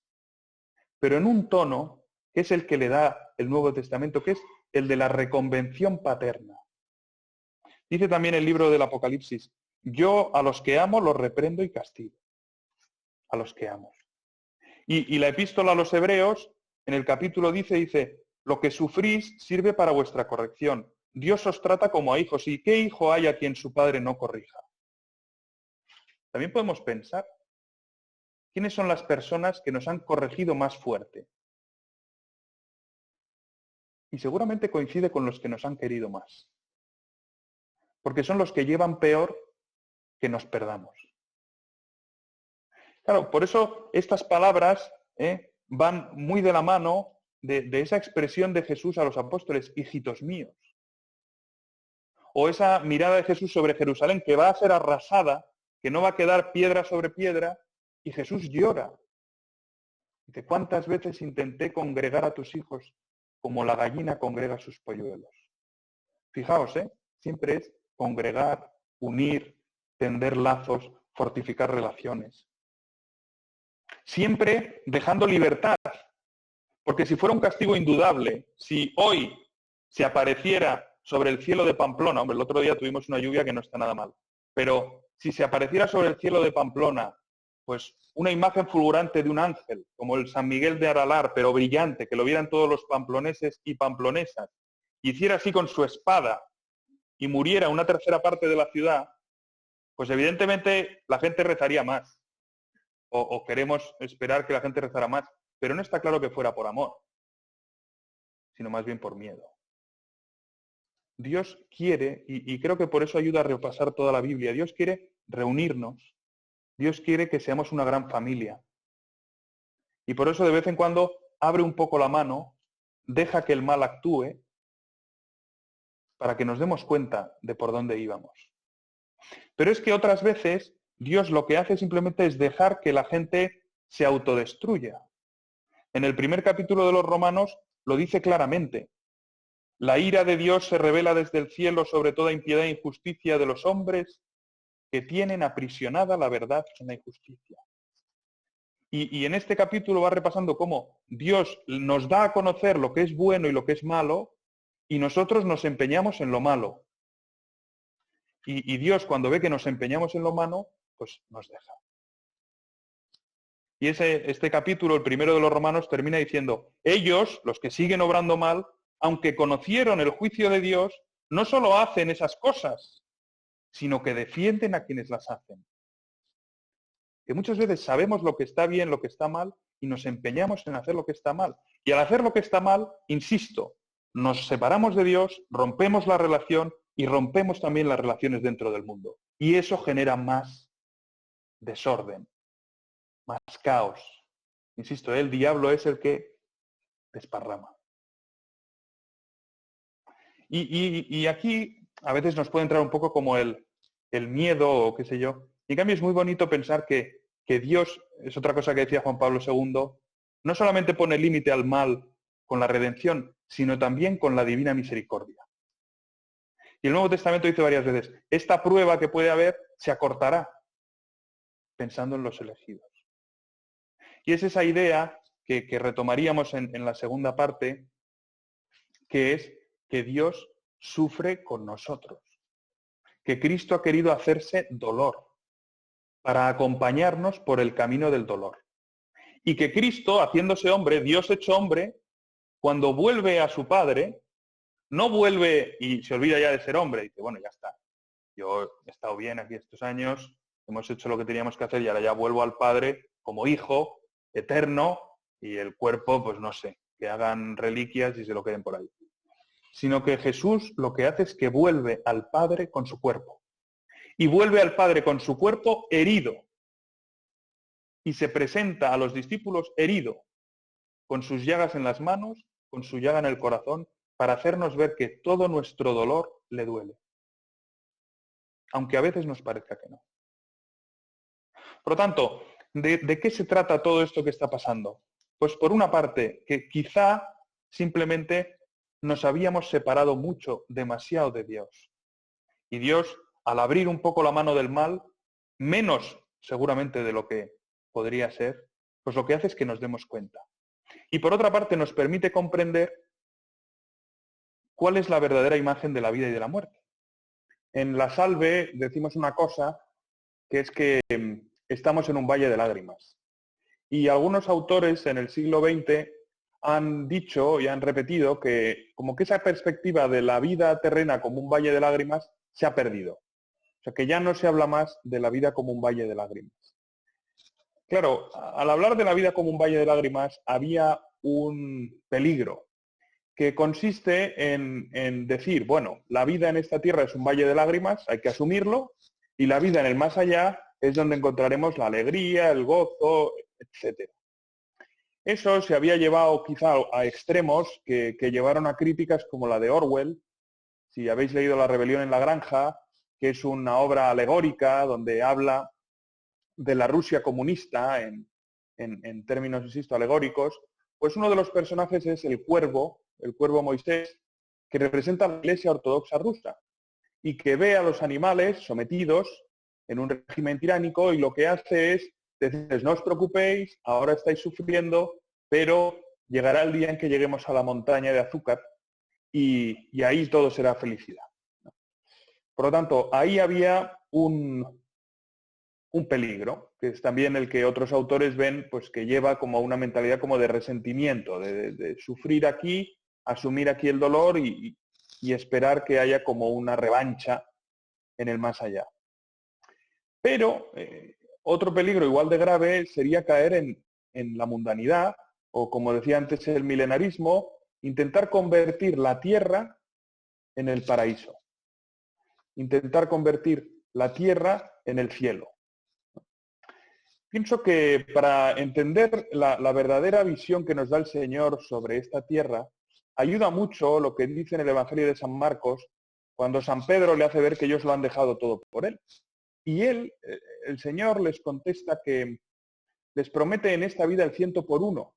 Pero en un tono que es el que le da el Nuevo Testamento, que es el de la reconvención paterna. Dice también el libro del Apocalipsis, yo a los que amo los reprendo y castigo. A los que amo. Y la epístola a los Hebreos, en el capítulo dice, lo que sufrís sirve para vuestra corrección. Dios os trata como a hijos. ¿Y qué hijo hay a quien su padre no corrija? También podemos pensar, ¿quiénes son las personas que nos han corregido más fuerte? Y seguramente coincide con los que nos han querido más. Porque son los que llevan peor que nos perdamos. Claro, por eso estas palabras van muy de la mano de esa expresión de Jesús a los apóstoles, hijitos míos. o esa mirada de Jesús sobre Jerusalén que va a ser arrasada, que no va a quedar piedra sobre piedra, y Jesús llora. Dice, ¿cuántas veces intenté congregar a tus hijos como la gallina congrega sus polluelos? Fijaos, siempre es congregar, unir, tender lazos, fortificar relaciones. Siempre dejando libertad, porque si fuera un castigo indudable, si hoy se apareciera sobre el cielo de Pamplona, hombre, el otro día tuvimos una lluvia que no está nada mal, pero si se apareciera sobre el cielo de Pamplona, pues una imagen fulgurante de un ángel, como el San Miguel de Aralar, pero brillante, que lo vieran todos los pamploneses y pamplonesas, hiciera así con su espada y muriera una tercera parte de la ciudad, pues evidentemente la gente rezaría más. O queremos esperar que la gente rezara más, pero no está claro que fuera por amor, sino más bien por miedo. Dios quiere, y creo que por eso ayuda a repasar toda la Biblia, Dios quiere reunirnos, Dios quiere que seamos una gran familia. Y por eso de vez en cuando abre un poco la mano, deja que el mal actúe, para que nos demos cuenta de por dónde íbamos. Pero es que otras veces Dios lo que hace simplemente es dejar que la gente se autodestruya. En el primer capítulo de los Romanos lo dice claramente. La ira de Dios se revela desde el cielo sobre toda impiedad e injusticia de los hombres que tienen aprisionada la verdad en la injusticia. Y en este capítulo va repasando cómo Dios nos da a conocer lo que es bueno y lo que es malo, y nosotros nos empeñamos en lo malo. Y Dios, cuando ve que nos empeñamos en lo malo, pues nos deja. Y este capítulo, el primero de los Romanos, termina diciendo, ellos, los que siguen obrando mal, aunque conocieron el juicio de Dios, no solo hacen esas cosas, sino que defienden a quienes las hacen. Que muchas veces sabemos lo que está bien, lo que está mal, y nos empeñamos en hacer lo que está mal. Y al hacer lo que está mal, insisto, nos separamos de Dios, rompemos la relación y rompemos también las relaciones dentro del mundo. Y eso genera más desorden, más caos. Insisto, el diablo es el que desparrama. Y aquí a veces nos puede entrar un poco como el miedo o qué sé yo. Y en cambio es muy bonito pensar que Dios, es otra cosa que decía Juan Pablo II, no solamente pone límite al mal con la redención, sino también con la divina misericordia. Y el Nuevo Testamento dice varias veces, esta prueba que puede haber se acortará pensando en los elegidos. Y es esa idea que retomaríamos en la segunda parte, que es que Dios sufre con nosotros, que Cristo ha querido hacerse dolor para acompañarnos por el camino del dolor. Y que Cristo, haciéndose hombre, Dios hecho hombre, cuando vuelve a su Padre, no vuelve y se olvida ya de ser hombre, y dice, bueno, ya está, yo he estado bien aquí estos años, hemos hecho lo que teníamos que hacer y ahora ya vuelvo al Padre como hijo eterno y el cuerpo, pues no sé, que hagan reliquias y se lo queden por ahí. Sino que Jesús lo que hace es que vuelve al Padre con su cuerpo. Y vuelve al Padre con su cuerpo herido. Y se presenta a los discípulos herido, con sus llagas en las manos, con su llaga en el corazón, para hacernos ver que todo nuestro dolor le duele. Aunque a veces nos parezca que no. Por lo tanto, ¿de qué se trata todo esto que está pasando? Pues por una parte, que quizá simplemente nos habíamos separado mucho, demasiado de Dios. Y Dios, al abrir un poco la mano del mal, menos seguramente de lo que podría ser, pues lo que hace es que nos demos cuenta. Y por otra parte nos permite comprender cuál es la verdadera imagen de la vida y de la muerte. En la Salve decimos una cosa, que es que estamos en un valle de lágrimas. Y algunos autores en el siglo XX han dicho y han repetido que como que esa perspectiva de la vida terrena como un valle de lágrimas se ha perdido. O sea, que ya no se habla más de la vida como un valle de lágrimas. Claro, al hablar de la vida como un valle de lágrimas había un peligro que consiste en decir, bueno, la vida en esta tierra es un valle de lágrimas, hay que asumirlo, y la vida en el más allá es donde encontraremos la alegría, el gozo, etc. Eso se había llevado quizá a extremos que llevaron a críticas como la de Orwell, Si habéis leído La rebelión en la granja, que es una obra alegórica donde habla de la Rusia comunista en términos, insisto, alegóricos, pues uno de los personajes es el cuervo Moisés, que representa la Iglesia Ortodoxa rusa y que ve a los animales sometidos en un régimen tiránico y lo que hace es decirles, no os preocupéis, ahora estáis sufriendo, pero llegará el día en que lleguemos a la montaña de azúcar y ahí todo será felicidad. Por lo tanto, ahí había un peligro, que es también el que otros autores ven, pues que lleva como una mentalidad como de resentimiento, de sufrir aquí, asumir aquí el dolor y esperar que haya como una revancha en el más allá. Pero otro peligro igual de grave sería caer en la mundanidad, o como decía antes el milenarismo, intentar convertir la tierra en el paraíso. Intentar convertir la tierra en el cielo. Pienso que para entender la verdadera visión que nos da el Señor sobre esta tierra, ayuda mucho lo que dice en el Evangelio de San Marcos, cuando San Pedro le hace ver que ellos lo han dejado todo por él. Y él, el Señor, les contesta que les promete en esta vida el 100 por 1,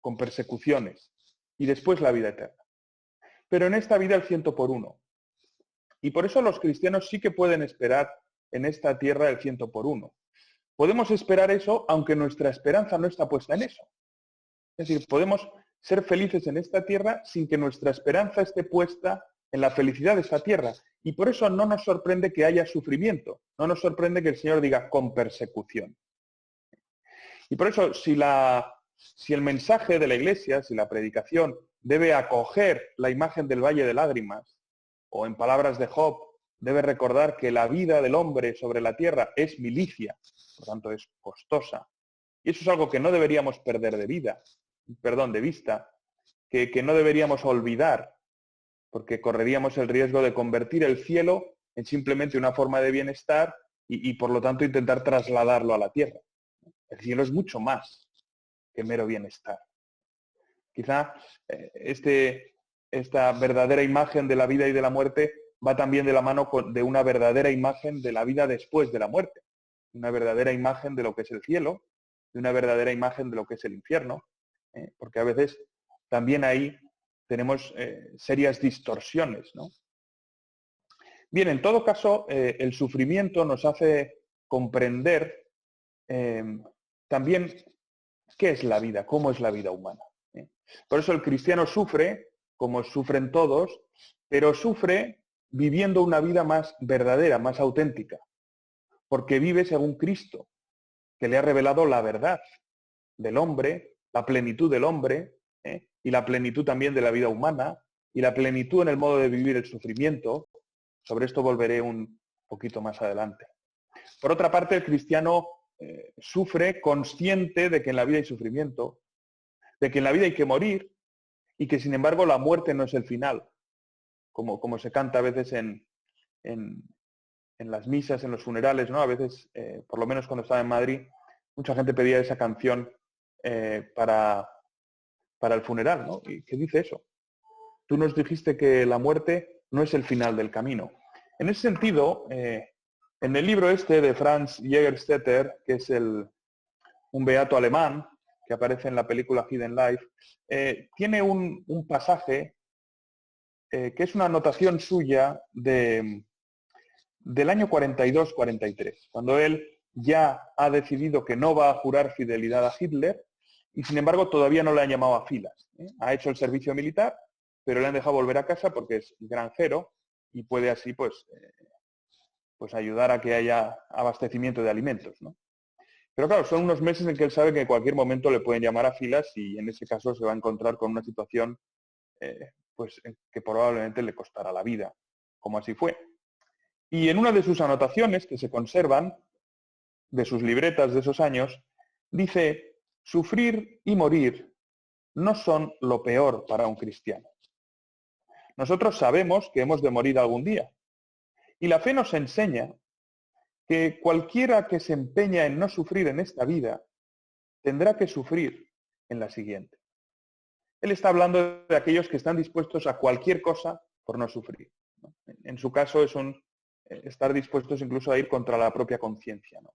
con persecuciones, y después la vida eterna. Pero en esta vida el 100 por 1. Y por eso los cristianos sí que pueden esperar en esta tierra el 100 por 1. Podemos esperar eso aunque nuestra esperanza no está puesta en eso. Es decir, podemos ser felices en esta tierra sin que nuestra esperanza esté puesta en la felicidad de esta tierra. Y por eso no nos sorprende que haya sufrimiento. No nos sorprende que el Señor diga con persecución. Y por eso, si el mensaje de la Iglesia, si la predicación debe acoger la imagen del Valle de Lágrimas, o en palabras de Job, debe recordar que la vida del hombre sobre la tierra es milicia, por tanto es costosa. Y eso es algo que no deberíamos perder de vista, que no deberíamos olvidar, porque correríamos el riesgo de convertir el cielo en simplemente una forma de bienestar y por lo tanto intentar trasladarlo a la tierra. El cielo es mucho más que mero bienestar. Quizá esta verdadera imagen de la vida y de la muerte va también de la mano de una verdadera imagen de la vida después de la muerte, una verdadera imagen de lo que es el cielo, de una verdadera imagen de lo que es el infierno, porque a veces también ahí tenemos serias distorsiones, ¿no? Bien, en todo caso, el sufrimiento nos hace comprender también qué es la vida, cómo es la vida humana. Por eso el cristiano sufre, como sufren todos, pero sufre viviendo una vida más verdadera, más auténtica, porque vive según Cristo, que le ha revelado la verdad del hombre, la plenitud del hombre, y la plenitud también de la vida humana, y la plenitud en el modo de vivir el sufrimiento. Sobre esto volveré un poquito más adelante. Por otra parte, el cristiano sufre consciente de que en la vida hay sufrimiento, de que en la vida hay que morir, y que sin embargo la muerte no es el final, como se canta a veces en las misas, en los funerales, ¿no? A veces, por lo menos cuando estaba en Madrid, mucha gente pedía esa canción para el funeral, ¿no? ¿Y qué dice eso? Tú nos dijiste que la muerte no es el final del camino. En ese sentido, en el libro este de Franz Jägerstätter, que es un beato alemán, que aparece en la película Hidden Life, tiene un pasaje que es una anotación suya del año 42-43, cuando él ya ha decidido que no va a jurar fidelidad a Hitler y sin embargo todavía no le han llamado a filas. Ha hecho el servicio militar, pero le han dejado volver a casa porque es granjero y puede así pues ayudar a que haya abastecimiento de alimentos, ¿no? Pero claro, son unos meses en que él sabe que en cualquier momento le pueden llamar a filas y en ese caso se va a encontrar con una situación que probablemente le costará la vida, como así fue. Y en una de sus anotaciones que se conservan, de sus libretas de esos años, dice, sufrir y morir no son lo peor para un cristiano. Nosotros sabemos que hemos de morir algún día. Y la fe nos enseña que cualquiera que se empeña en no sufrir en esta vida, tendrá que sufrir en la siguiente. Él está hablando de aquellos que están dispuestos a cualquier cosa por no sufrir. En su caso es estar dispuestos incluso a ir contra la propia conciencia, ¿no?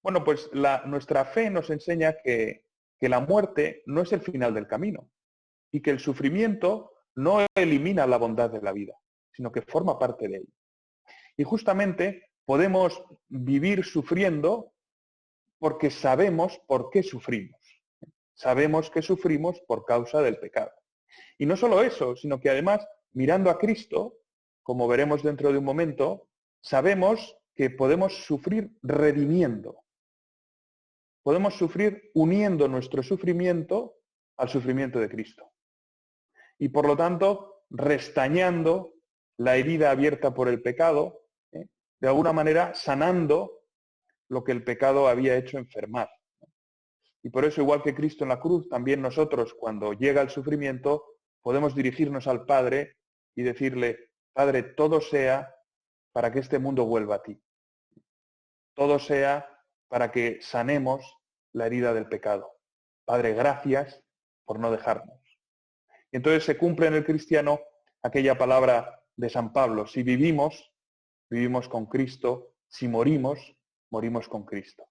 Bueno, pues nuestra fe nos enseña que la muerte no es el final del camino y que el sufrimiento no elimina la bondad de la vida, sino que forma parte de ella. Y justamente podemos vivir sufriendo porque sabemos por qué sufrimos. Sabemos que sufrimos por causa del pecado. Y no solo eso, sino que además, mirando a Cristo, como veremos dentro de un momento, sabemos que podemos sufrir redimiendo. Podemos sufrir uniendo nuestro sufrimiento al sufrimiento de Cristo. Y por lo tanto, restañando la herida abierta por el pecado, de alguna manera sanando lo que el pecado había hecho enfermar. Y por eso, igual que Cristo en la cruz, también nosotros, cuando llega el sufrimiento, podemos dirigirnos al Padre y decirle: Padre, todo sea para que este mundo vuelva a ti. Todo sea para que sanemos la herida del pecado. Padre, gracias por no dejarnos. Y entonces se cumple en el cristiano aquella palabra de San Pablo: si vivimos, vivimos con Cristo; si morimos, morimos con Cristo.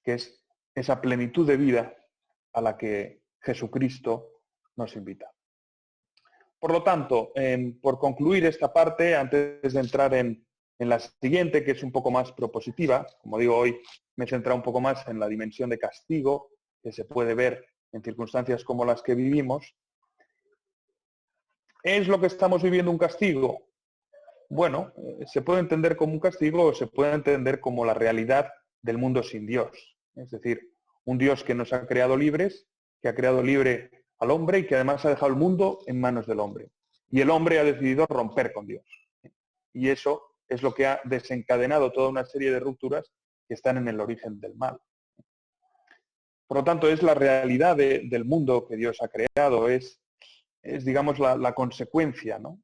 Que es esa plenitud de vida a la que Jesucristo nos invita. Por lo tanto, por concluir esta parte, antes de entrar en la siguiente, que es un poco más propositiva, como digo, hoy me he centrado un poco más en la dimensión de castigo que se puede ver en circunstancias como las que vivimos. ¿Es lo que estamos viviendo un castigo? Bueno, se puede entender como un castigo o se puede entender como la realidad del mundo sin Dios. Es decir, un Dios que nos ha creado libres, que ha creado libre al hombre y que además ha dejado el mundo en manos del hombre. Y el hombre ha decidido romper con Dios. Y eso es lo que ha desencadenado toda una serie de rupturas que están en el origen del mal. Por lo tanto, es la realidad del mundo que Dios ha creado, es digamos, la consecuencia, ¿no?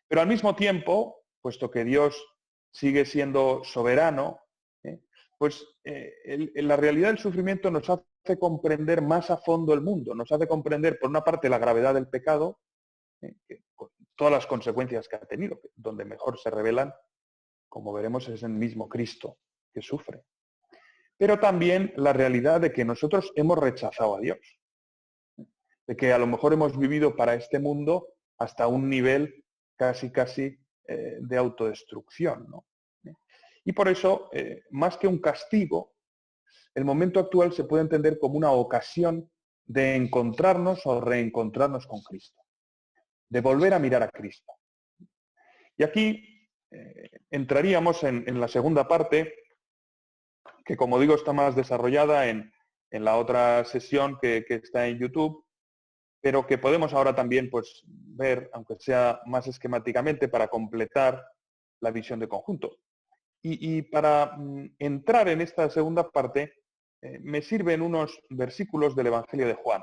Pero al mismo tiempo, puesto que Dios sigue siendo soberano, pues la realidad del sufrimiento nos hace comprender más a fondo el mundo, nos hace comprender, por una parte, la gravedad del pecado, todas las consecuencias que ha tenido, donde mejor se revelan, como veremos, es el mismo Cristo que sufre. Pero también la realidad de que nosotros hemos rechazado a Dios, de que a lo mejor hemos vivido para este mundo hasta un nivel casi de autodestrucción, ¿no? Y por eso, más que un castigo, el momento actual se puede entender como una ocasión de encontrarnos o reencontrarnos con Cristo, de volver a mirar a Cristo. Y aquí entraríamos en la segunda parte, que como digo está más desarrollada en la otra sesión que está en YouTube, pero que podemos ahora también pues, ver, aunque sea más esquemáticamente, para completar la visión de conjunto. Y para entrar en esta segunda parte, me sirven unos versículos del Evangelio de Juan.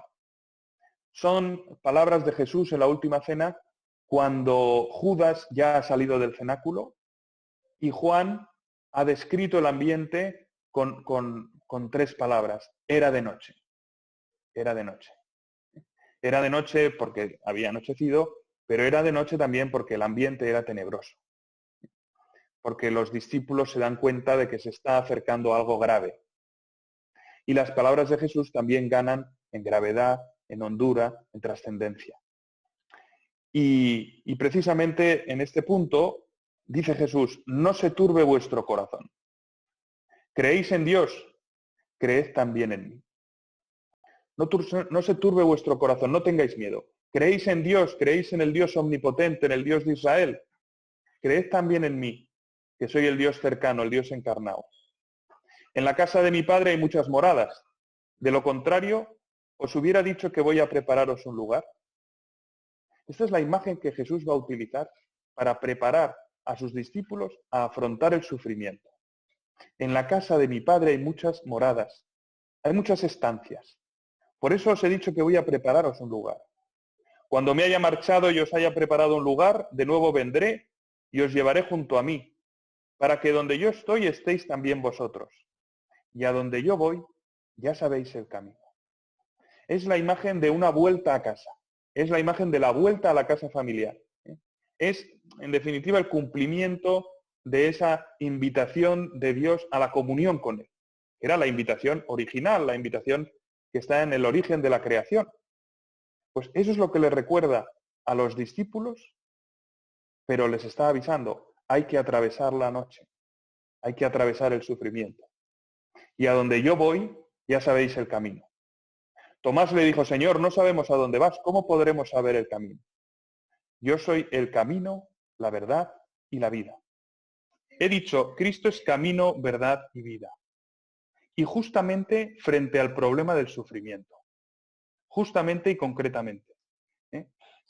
Son palabras de Jesús en la última cena, cuando Judas ya ha salido del cenáculo y Juan ha descrito el ambiente con tres palabras: era de noche. Era de noche. Era de noche porque había anochecido, pero era de noche también porque el ambiente era tenebroso. Porque los discípulos se dan cuenta de que se está acercando algo grave. Y las palabras de Jesús también ganan en gravedad, en hondura, en trascendencia. Y precisamente en este punto dice Jesús: no se turbe vuestro corazón. ¿Creéis en Dios? Creed también en mí. No se turbe vuestro corazón, no tengáis miedo. ¿Creéis en Dios? ¿Creéis en el Dios omnipotente, en el Dios de Israel? Creed también en mí, que soy el Dios cercano, el Dios encarnado. En la casa de mi Padre hay muchas moradas. De lo contrario, os hubiera dicho que voy a prepararos un lugar. Esta es la imagen que Jesús va a utilizar para preparar a sus discípulos a afrontar el sufrimiento. En la casa de mi Padre hay muchas moradas, hay muchas estancias. Por eso os he dicho que voy a prepararos un lugar. Cuando me haya marchado y os haya preparado un lugar, de nuevo vendré y os llevaré junto a mí, para que donde yo estoy estéis también vosotros. Y a donde yo voy, ya sabéis el camino. Es la imagen de una vuelta a casa. Es la imagen de la vuelta a la casa familiar. es, en definitiva, el cumplimiento de esa invitación de Dios a la comunión con Él. Era la invitación original, la invitación que está en el origen de la creación. Pues eso es lo que le recuerda a los discípulos, pero les está avisando, hay que atravesar la noche, hay que atravesar el sufrimiento. Y a donde yo voy, ya sabéis el camino. Tomás le dijo, Señor, no sabemos a dónde vas, ¿cómo podremos saber el camino? Yo soy el camino, la verdad y la vida. He dicho, Cristo es camino, verdad y vida. Y justamente frente al problema del sufrimiento. Justamente y concretamente.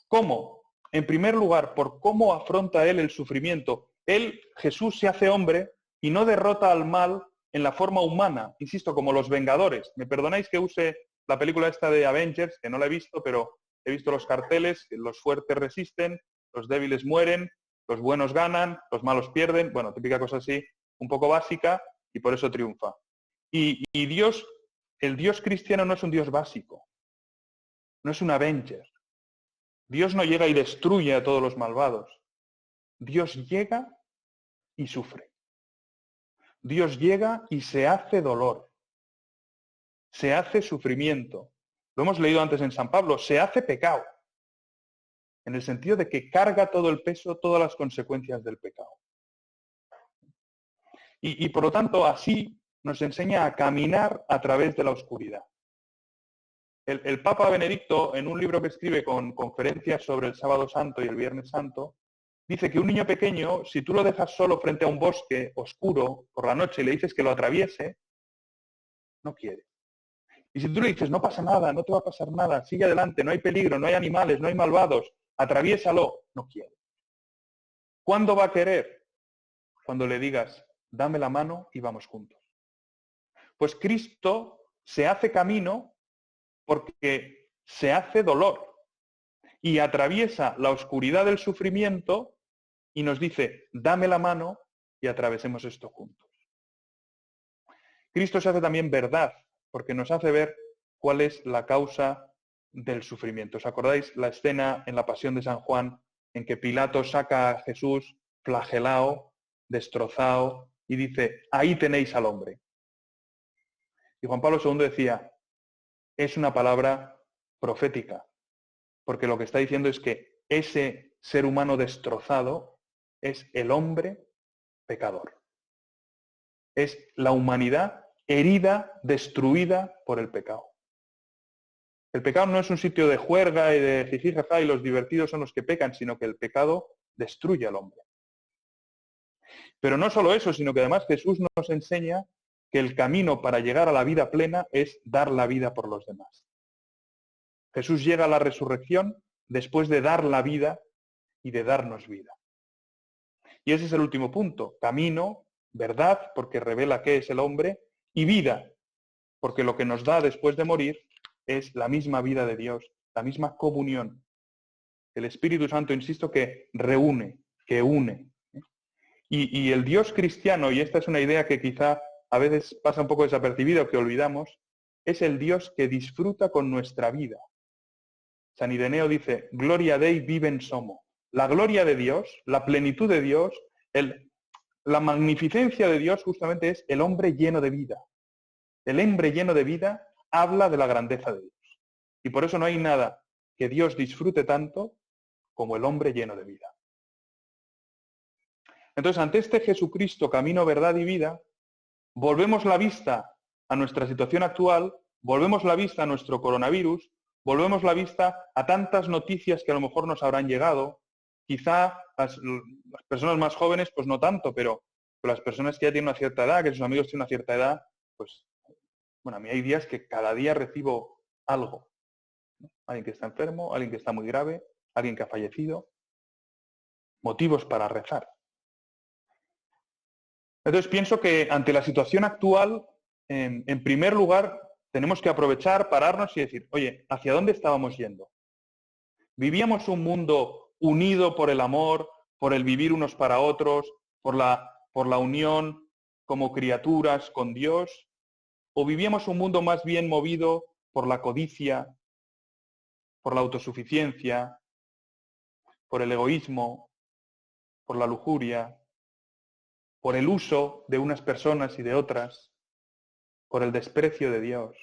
¿Cómo? En primer lugar, por cómo afronta Él el sufrimiento. Él, Jesús, se hace hombre y no derrota al mal en la forma humana, insisto, como los Vengadores. Me perdonáis que use la película esta de Avengers, que no la he visto, pero he visto los carteles, los fuertes resisten, los débiles mueren, los buenos ganan, los malos pierden, bueno, típica cosa así, un poco básica, y por eso triunfa. Y Dios, el Dios cristiano no es un Dios básico, no es un Avenger. Dios no llega y destruye a todos los malvados. Dios llega y sufre. Dios llega y se hace dolor. Se hace sufrimiento. Lo hemos leído antes en San Pablo, se hace pecado. En el sentido de que carga todo el peso, todas las consecuencias del pecado. Y por lo tanto, así nos enseña a caminar a través de la oscuridad. El Papa Benedicto, en un libro que escribe con conferencias sobre el Sábado Santo y el Viernes Santo, dice que un niño pequeño, si tú lo dejas solo frente a un bosque oscuro por la noche y le dices que lo atraviese, no quiere. Y si tú le dices, no pasa nada, no te va a pasar nada, sigue adelante, no hay peligro, no hay animales, no hay malvados, atraviésalo, no quiere. ¿Cuándo va a querer? Cuando le digas, dame la mano y vamos juntos. Pues Cristo se hace camino porque se hace dolor y atraviesa la oscuridad del sufrimiento y nos dice, dame la mano y atravesemos esto juntos. Cristo se hace también verdad, porque nos hace ver cuál es la causa del sufrimiento. ¿Os acordáis la escena en la Pasión de San Juan en que Pilato saca a Jesús flagelado, destrozado, y dice, ahí tenéis al hombre? Y Juan Pablo II decía, es una palabra profética, porque lo que está diciendo es que ese ser humano destrozado es el hombre pecador. Es la humanidad herida, destruida por el pecado. El pecado no es un sitio de juerga y de jijijaja y los divertidos son los que pecan, sino que el pecado destruye al hombre. Pero no solo eso, sino que además Jesús nos enseña que el camino para llegar a la vida plena es dar la vida por los demás. Jesús llega a la resurrección después de dar la vida y de darnos vida. Y ese es el último punto. Camino, verdad, porque revela qué es el hombre, y vida, porque lo que nos da después de morir es la misma vida de Dios, la misma comunión. El Espíritu Santo, insisto, que reúne, que une. Y el Dios cristiano, y esta es una idea que quizá a veces pasa un poco desapercibida o que olvidamos, es el Dios que disfruta con nuestra vida. San Ireneo dice, Gloria Dei vivens homo. La gloria de Dios, la plenitud de Dios, la magnificencia de Dios justamente es el hombre lleno de vida. El hombre lleno de vida habla de la grandeza de Dios. Y por eso no hay nada que Dios disfrute tanto como el hombre lleno de vida. Entonces, ante este Jesucristo, camino, verdad y vida, volvemos la vista a nuestra situación actual, volvemos la vista a nuestro coronavirus, volvemos la vista a tantas noticias que a lo mejor nos habrán llegado. Quizá las personas más jóvenes, pues no tanto, pero las personas que ya tienen una cierta edad, que sus amigos tienen una cierta edad, pues, bueno, a mí hay días que cada día recibo algo. Alguien que está enfermo, alguien que está muy grave, alguien que ha fallecido. Motivos para rezar. Entonces pienso que ante la situación actual, en primer lugar, tenemos que aprovechar, pararnos y decir, oye, ¿hacia dónde estábamos yendo? ¿Vivíamos un mundo unido por el amor, por el vivir unos para otros, por la unión como criaturas con Dios? ¿O vivíamos un mundo más bien movido por la codicia, por la autosuficiencia, por el egoísmo, por la lujuria, por el uso de unas personas y de otras, por el desprecio de Dios.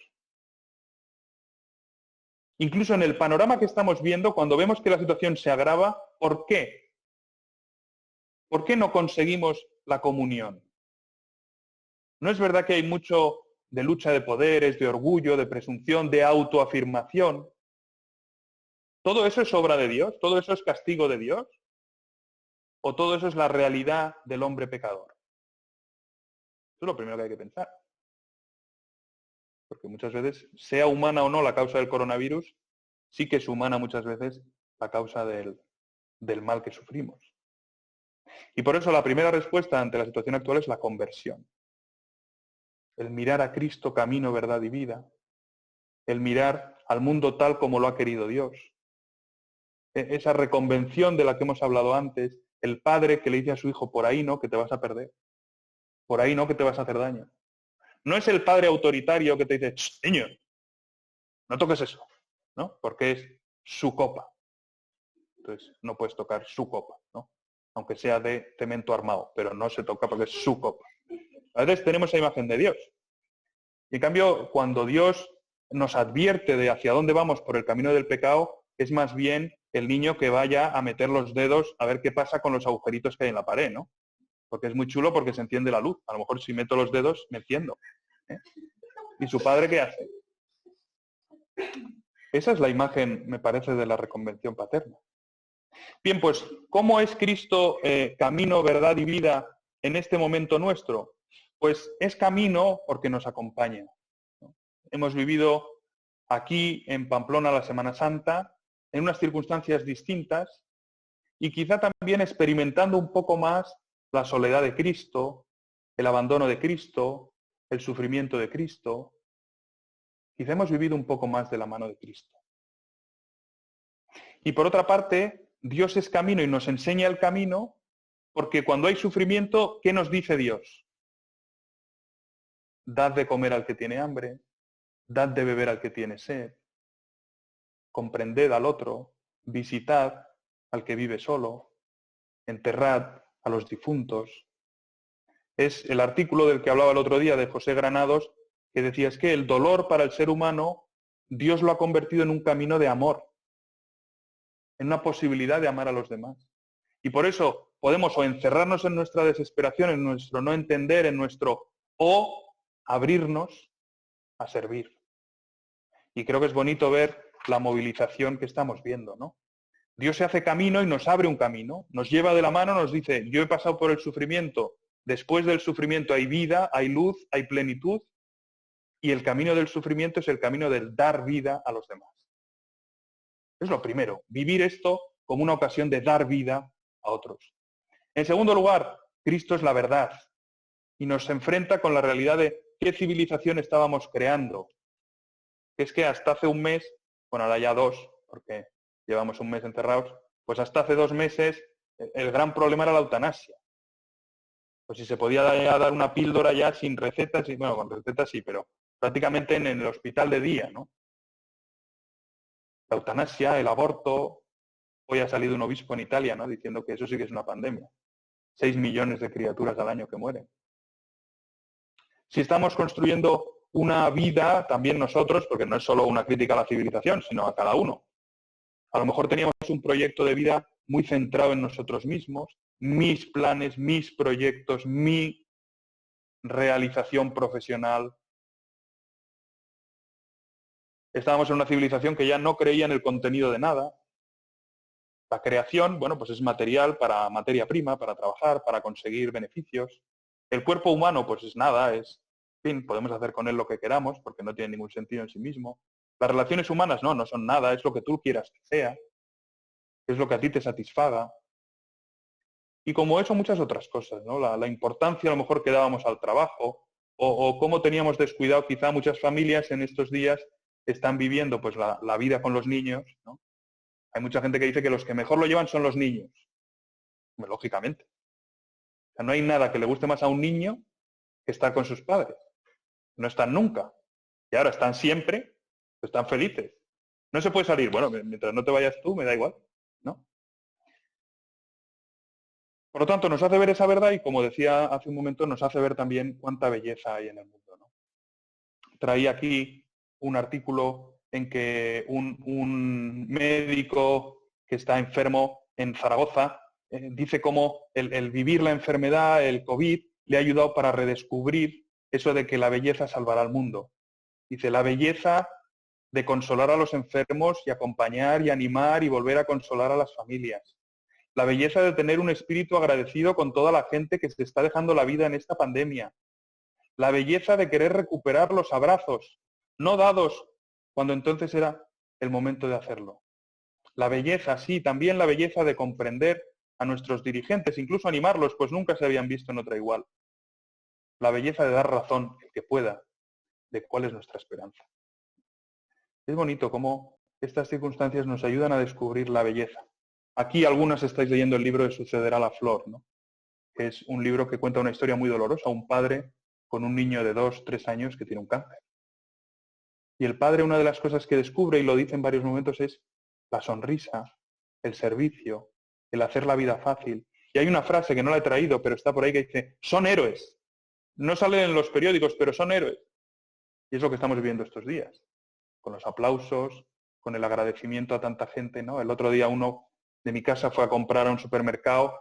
Incluso en el panorama que estamos viendo, cuando vemos que la situación se agrava, ¿por qué? ¿Por qué no conseguimos la comunión? ¿No es verdad que hay mucho de lucha de poderes, de orgullo, de presunción, de autoafirmación? ¿Todo eso es obra de Dios? ¿Todo eso es castigo de Dios? ¿O todo eso es la realidad del hombre pecador? Eso es lo primero que hay que pensar. Porque muchas veces, sea humana o no la causa del coronavirus, sí que es humana muchas veces la causa del mal que sufrimos. Y por eso la primera respuesta ante la situación actual es la conversión. El mirar a Cristo, camino, verdad y vida. El mirar al mundo tal como lo ha querido Dios. Esa reconvención de la que hemos hablado antes, el padre que le dice a su hijo, por ahí no, que te vas a perder. Por ahí no, que te vas a hacer daño. No es el padre autoritario que te dice, niño, no toques eso, ¿no? Porque es su copa. Entonces, no puedes tocar su copa, ¿no? Aunque sea de cemento armado, pero no se toca porque es su copa. A veces tenemos esa imagen de Dios. Y en cambio, cuando Dios nos advierte de hacia dónde vamos por el camino del pecado, es más bien el niño que vaya a meter los dedos a ver qué pasa con los agujeritos que hay en la pared, ¿no? Porque es muy chulo porque se enciende la luz. A lo mejor si meto los dedos, me enciendo. ¿Eh? ¿Y su padre qué hace? Esa es la imagen, me parece, de la reconvención paterna. Bien, pues, ¿cómo es Cristo camino, verdad y vida en este momento nuestro? Pues es camino porque nos acompaña, ¿no? Hemos vivido aquí en Pamplona la Semana Santa en unas circunstancias distintas y quizá también experimentando un poco más la soledad de Cristo, el abandono de Cristo, el sufrimiento de Cristo. Quizá hemos vivido un poco más de la mano de Cristo. Y por otra parte, Dios es camino y nos enseña el camino porque cuando hay sufrimiento, ¿qué nos dice Dios? Dad de comer al que tiene hambre, dad de beber al que tiene sed, comprended al otro, visitad al que vive solo, enterrad a los difuntos. Es el artículo del que hablaba el otro día de José Granados, que decía es que el dolor para el ser humano, Dios lo ha convertido en un camino de amor, en una posibilidad de amar a los demás. Y por eso podemos o encerrarnos en nuestra desesperación, en nuestro no entender, o abrirnos a servir. Y creo que es bonito ver la movilización que estamos viendo, ¿no? Dios se hace camino y nos abre un camino, nos lleva de la mano, nos dice, yo he pasado por el sufrimiento, después del sufrimiento hay vida, hay luz, hay plenitud, y el camino del sufrimiento es el camino del dar vida a los demás. Es lo primero, vivir esto como una ocasión de dar vida a otros. En segundo lugar, Cristo es la verdad y nos enfrenta con la realidad de qué civilización estábamos creando. Es que hasta hace un mes, bueno, ahora ya 2, porque llevamos un mes encerrados, pues hasta hace 2 meses el gran problema era la eutanasia. Pues si se podía dar una píldora ya sin recetas, bueno, con recetas sí, pero prácticamente en el hospital de día, ¿no? La eutanasia, el aborto. Hoy ha salido un obispo en Italia, ¿no? Diciendo que eso sí que es una pandemia. 6 millones de criaturas al año que mueren. Si estamos construyendo una vida, también nosotros, porque no es solo una crítica a la civilización, sino a cada uno. A lo mejor teníamos un proyecto de vida muy centrado en nosotros mismos, mis planes, mis proyectos, mi realización profesional. Estábamos en una civilización que ya no creía en el contenido de nada. La creación, bueno, pues es material para materia prima, para trabajar, para conseguir beneficios. El cuerpo humano, pues es nada, en fin, podemos hacer con él lo que queramos, porque no tiene ningún sentido en sí mismo. Las relaciones humanas no son nada, es lo que tú quieras que sea, es lo que a ti te satisfaga. Y como eso, muchas otras cosas, ¿no? La importancia a lo mejor que dábamos al trabajo, o cómo teníamos descuidado, quizá muchas familias en estos días están viviendo pues la vida con los niños, ¿no? Hay mucha gente que dice que los que mejor lo llevan son los niños. Lógicamente. O sea, no hay nada que le guste más a un niño que estar con sus padres. No están nunca. Y ahora están siempre, están felices. No se puede salir. Bueno, mientras no te vayas tú, me da igual, ¿no? Por lo tanto, nos hace ver esa verdad y, como decía hace un momento, nos hace ver también cuánta belleza hay en el mundo, ¿no? Traía aquí un artículo en que un médico que está enfermo en Zaragoza dice cómo el vivir la enfermedad, el COVID, le ha ayudado para redescubrir eso de que la belleza salvará al mundo. Dice, la belleza de consolar a los enfermos y acompañar y animar y volver a consolar a las familias. La belleza de tener un espíritu agradecido con toda la gente que se está dejando la vida en esta pandemia. La belleza de querer recuperar los abrazos, no dados cuando entonces era el momento de hacerlo. La belleza, sí, también la belleza de comprender a nuestros dirigentes, incluso animarlos, pues nunca se habían visto en otra igual. La belleza de dar razón, el que pueda, de cuál es nuestra esperanza. Es bonito cómo estas circunstancias nos ayudan a descubrir la belleza. Aquí algunas estáis leyendo el libro de Sucederá la flor, ¿no? Que es un libro que cuenta una historia muy dolorosa, un padre con un niño de 2, 3 años que tiene un cáncer. Y el padre, una de las cosas que descubre, y lo dice en varios momentos, es la sonrisa, el servicio, el hacer la vida fácil. Y hay una frase que no la he traído, pero está por ahí, que dice, son héroes. No salen en los periódicos, pero son héroes. Y es lo que estamos viviendo estos días, con los aplausos, con el agradecimiento a tanta gente, ¿no? El otro día uno de mi casa fue a comprar a un supermercado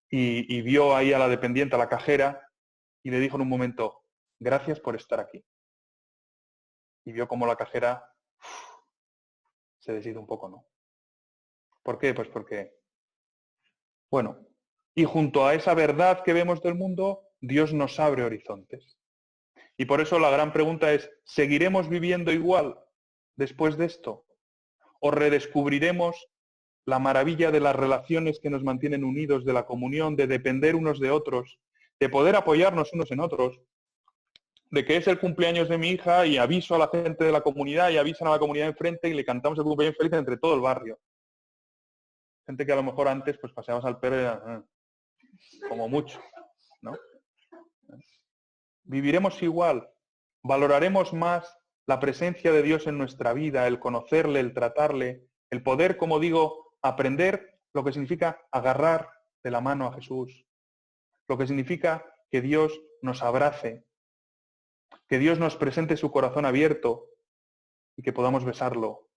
y vio ahí a la dependiente, a la cajera, y le dijo en un momento, gracias por estar aquí. Y vio como la cajera se deshizo un poco, ¿no? ¿Por qué? Pues porque, bueno, y junto a esa verdad que vemos del mundo, Dios nos abre horizontes. Y por eso la gran pregunta es, ¿seguiremos viviendo igual después de esto? ¿O redescubriremos la maravilla de las relaciones que nos mantienen unidos, de la comunión, de depender unos de otros, de poder apoyarnos unos en otros, de que es el cumpleaños de mi hija y aviso a la gente de la comunidad y avisan a la comunidad enfrente y le cantamos el cumpleaños feliz entre todo el barrio? Gente que a lo mejor antes pues paseabas al perro y era, como mucho, ¿no? Viviremos igual, valoraremos más la presencia de Dios en nuestra vida, el conocerle, el tratarle, el poder, como digo, aprender lo que significa agarrar de la mano a Jesús, lo que significa que Dios nos abrace, que Dios nos presente su corazón abierto y que podamos besarlo.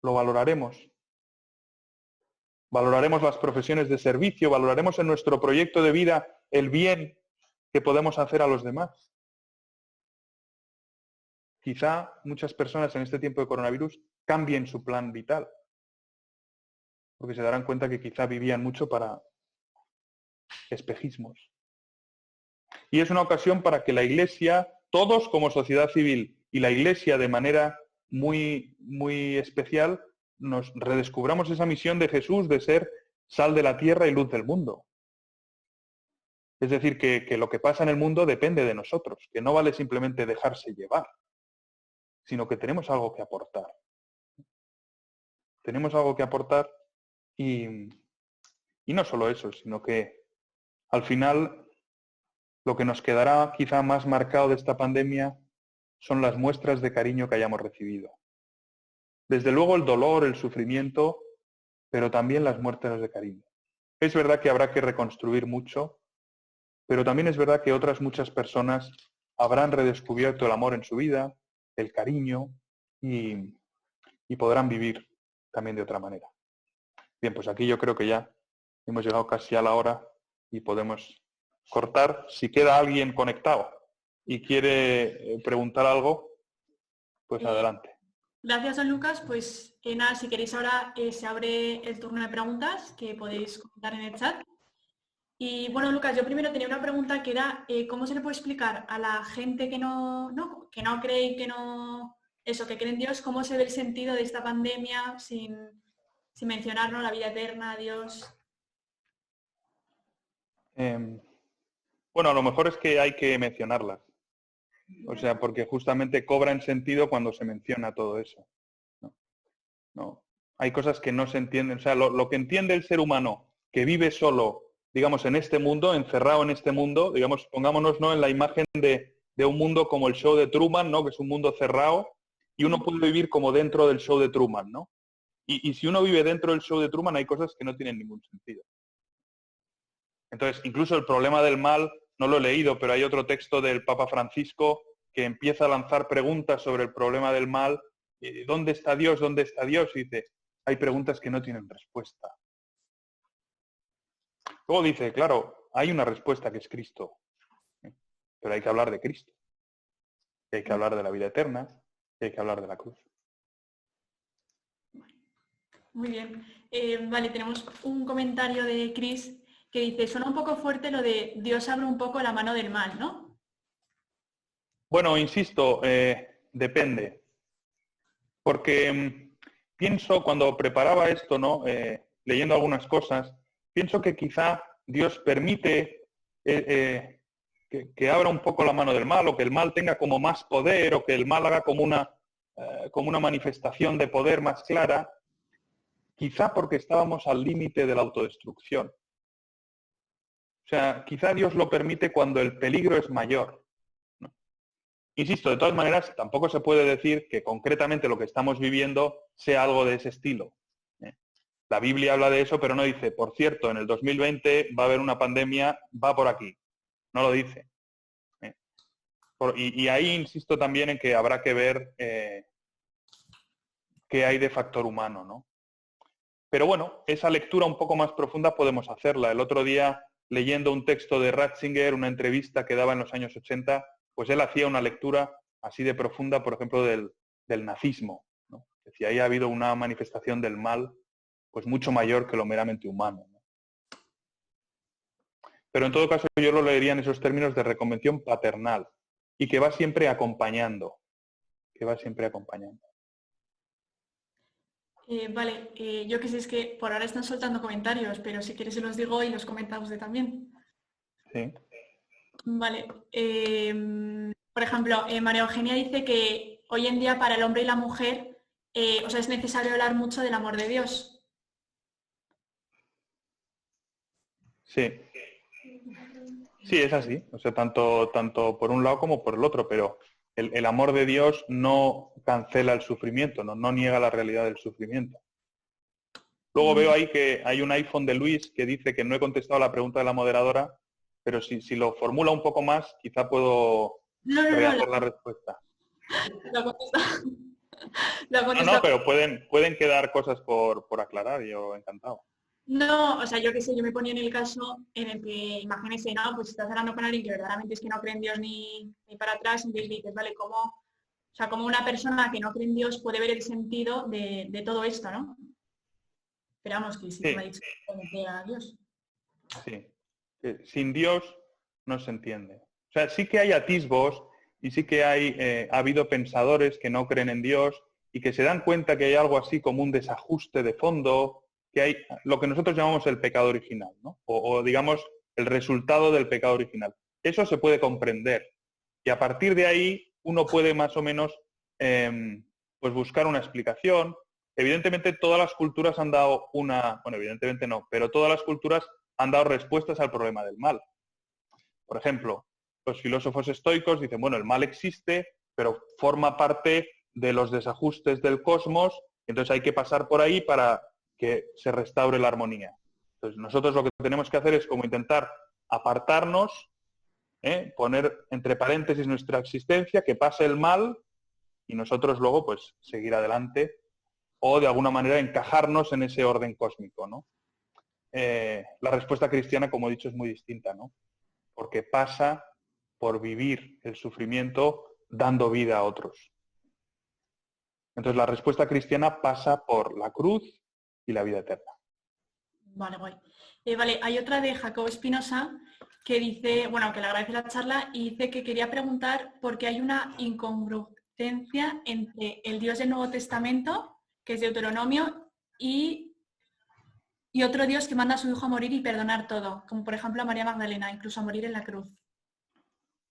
Lo valoraremos. Valoraremos las profesiones de servicio, valoraremos en nuestro proyecto de vida el bien que podemos hacer a los demás. Quizá muchas personas en este tiempo de coronavirus cambien su plan vital, porque se darán cuenta que quizá vivían mucho para espejismos. Y es una ocasión para que la Iglesia, todos como sociedad civil y la Iglesia de manera muy, muy especial, nos redescubramos esa misión de Jesús de ser sal de la tierra y luz del mundo. Es decir, que lo que pasa en el mundo depende de nosotros, que no vale simplemente dejarse llevar, sino que tenemos algo que aportar. Tenemos algo que aportar y no solo eso, sino que al final lo que nos quedará quizá más marcado de esta pandemia son las muestras de cariño que hayamos recibido. Desde luego el dolor, el sufrimiento, pero también las muestras de cariño. Es verdad que habrá que reconstruir mucho, pero también es verdad que otras muchas personas habrán redescubierto el amor en su vida, el cariño y podrán vivir también de otra manera. Bien, pues aquí yo creo que ya hemos llegado casi a la hora y podemos cortar. Si queda alguien conectado y quiere preguntar algo, pues adelante. Gracias, don Lucas. Pues nada, si queréis ahora se abre el turno de preguntas que podéis comentar en el chat. Y bueno, Lucas, yo primero tenía una pregunta que era ¿cómo se le puede explicar a la gente que no cree y que cree en Dios, cómo se ve el sentido de esta pandemia sin mencionarnos la vida eterna, Dios? Bueno, a lo mejor es que hay que mencionarlas. O sea, porque justamente cobran sentido cuando se menciona todo eso. No. Hay cosas que no se entienden. O sea, lo que entiende el ser humano que vive solo, digamos, en este mundo, encerrado en este mundo, digamos, pongámonos, ¿no?, en la imagen de un mundo como el show de Truman, ¿no?, que es un mundo cerrado, y uno puede vivir como dentro del show de Truman, ¿no? Y si uno vive dentro del show de Truman, hay cosas que no tienen ningún sentido. Entonces, incluso el problema del mal, no lo he leído, pero hay otro texto del Papa Francisco que empieza a lanzar preguntas sobre el problema del mal. ¿Dónde está Dios? ¿Dónde está Dios? Y dice, hay preguntas que no tienen respuesta. Luego dice, claro, hay una respuesta que es Cristo, pero hay que hablar de Cristo. Hay que hablar de la vida eterna, y hay que hablar de la cruz. Muy bien. Vale, tenemos un comentario de Chris que dice, suena un poco fuerte lo de Dios abre un poco la mano del mal, ¿no? Bueno, insisto, depende. Porque pienso, cuando preparaba esto, ¿no? Leyendo algunas cosas, pienso que quizá Dios permite que abra un poco la mano del mal, o que el mal tenga como más poder, o que el mal haga como una manifestación de poder más clara, quizá porque estábamos al límite de la autodestrucción. O sea, quizá Dios lo permite cuando el peligro es mayor, ¿no? Insisto, de todas maneras, tampoco se puede decir que concretamente lo que estamos viviendo sea algo de ese estilo. La Biblia habla de eso, pero no dice, por cierto, en el 2020 va a haber una pandemia, va por aquí. No lo dice. Y ahí insisto también en que habrá que ver qué hay de factor humano, ¿no? Pero bueno, esa lectura un poco más profunda podemos hacerla. El otro día, leyendo un texto de Ratzinger, una entrevista que daba en los años 80, pues él hacía una lectura así de profunda, por ejemplo, del nazismo, ¿no? Decía, ahí ha habido una manifestación del mal pues mucho mayor que lo meramente humano, ¿no? Pero en todo caso yo lo leería en esos términos de reconvención paternal y que va siempre acompañando, Vale, yo que sé, es que por ahora están soltando comentarios, pero si quieres se los digo y los comenta usted también. Sí. Vale. Por ejemplo, María Eugenia dice que hoy en día para el hombre y la mujer, es necesario hablar mucho del amor de Dios. Sí. Sí, es así. O sea, tanto por un lado como por el otro, pero el amor de Dios no cancela el sufrimiento, no niega la realidad del sufrimiento. Luego veo ahí que hay un iPhone de Luis que dice que no he contestado la pregunta de la moderadora, pero si lo formula un poco más, quizá puedo rehacer la respuesta. Lo contesta. No, pero pueden quedar cosas por aclarar, yo encantado. No, o sea, yo qué sé, yo me ponía en el caso en el que, imagínese, ¿no? Pues estás hablando con alguien que verdaderamente es que no cree en Dios ni para atrás, entonces dices, vale, como una persona que no cree en Dios puede ver el sentido de todo esto, ¿no? Pero vamos, que sí que me ha dicho que a Dios. Sí. Sin Dios no se entiende. O sea, sí que hay atisbos y sí que ha habido pensadores que no creen en Dios y que se dan cuenta que hay algo así como un desajuste de fondo, que hay lo que nosotros llamamos el pecado original, ¿no? O digamos el resultado del pecado original. Eso se puede comprender y a partir de ahí uno puede más o menos pues buscar una explicación. Evidentemente todas las culturas han dado evidentemente no, pero todas las culturas han dado respuestas al problema del mal. Por ejemplo, los filósofos estoicos dicen, bueno, el mal existe, pero forma parte de los desajustes del cosmos, entonces hay que pasar por ahí para que se restaure la armonía. Entonces nosotros lo que tenemos que hacer es como intentar apartarnos, poner entre paréntesis nuestra existencia, que pase el mal y nosotros luego pues seguir adelante o de alguna manera encajarnos en ese orden cósmico, ¿no? La respuesta cristiana, como he dicho, es muy distinta, ¿no? Porque pasa por vivir el sufrimiento dando vida a otros. Entonces la respuesta cristiana pasa por la cruz y la vida eterna. Vale, guay. Vale, hay otra de Jacob Espinosa que dice, bueno, que le agradece la charla y dice que quería preguntar por qué hay una incongruencia entre el Dios del Nuevo Testamento, que es Deuteronomio, y otro Dios que manda a su hijo a morir y perdonar todo, como por ejemplo a María Magdalena, incluso a morir en la cruz.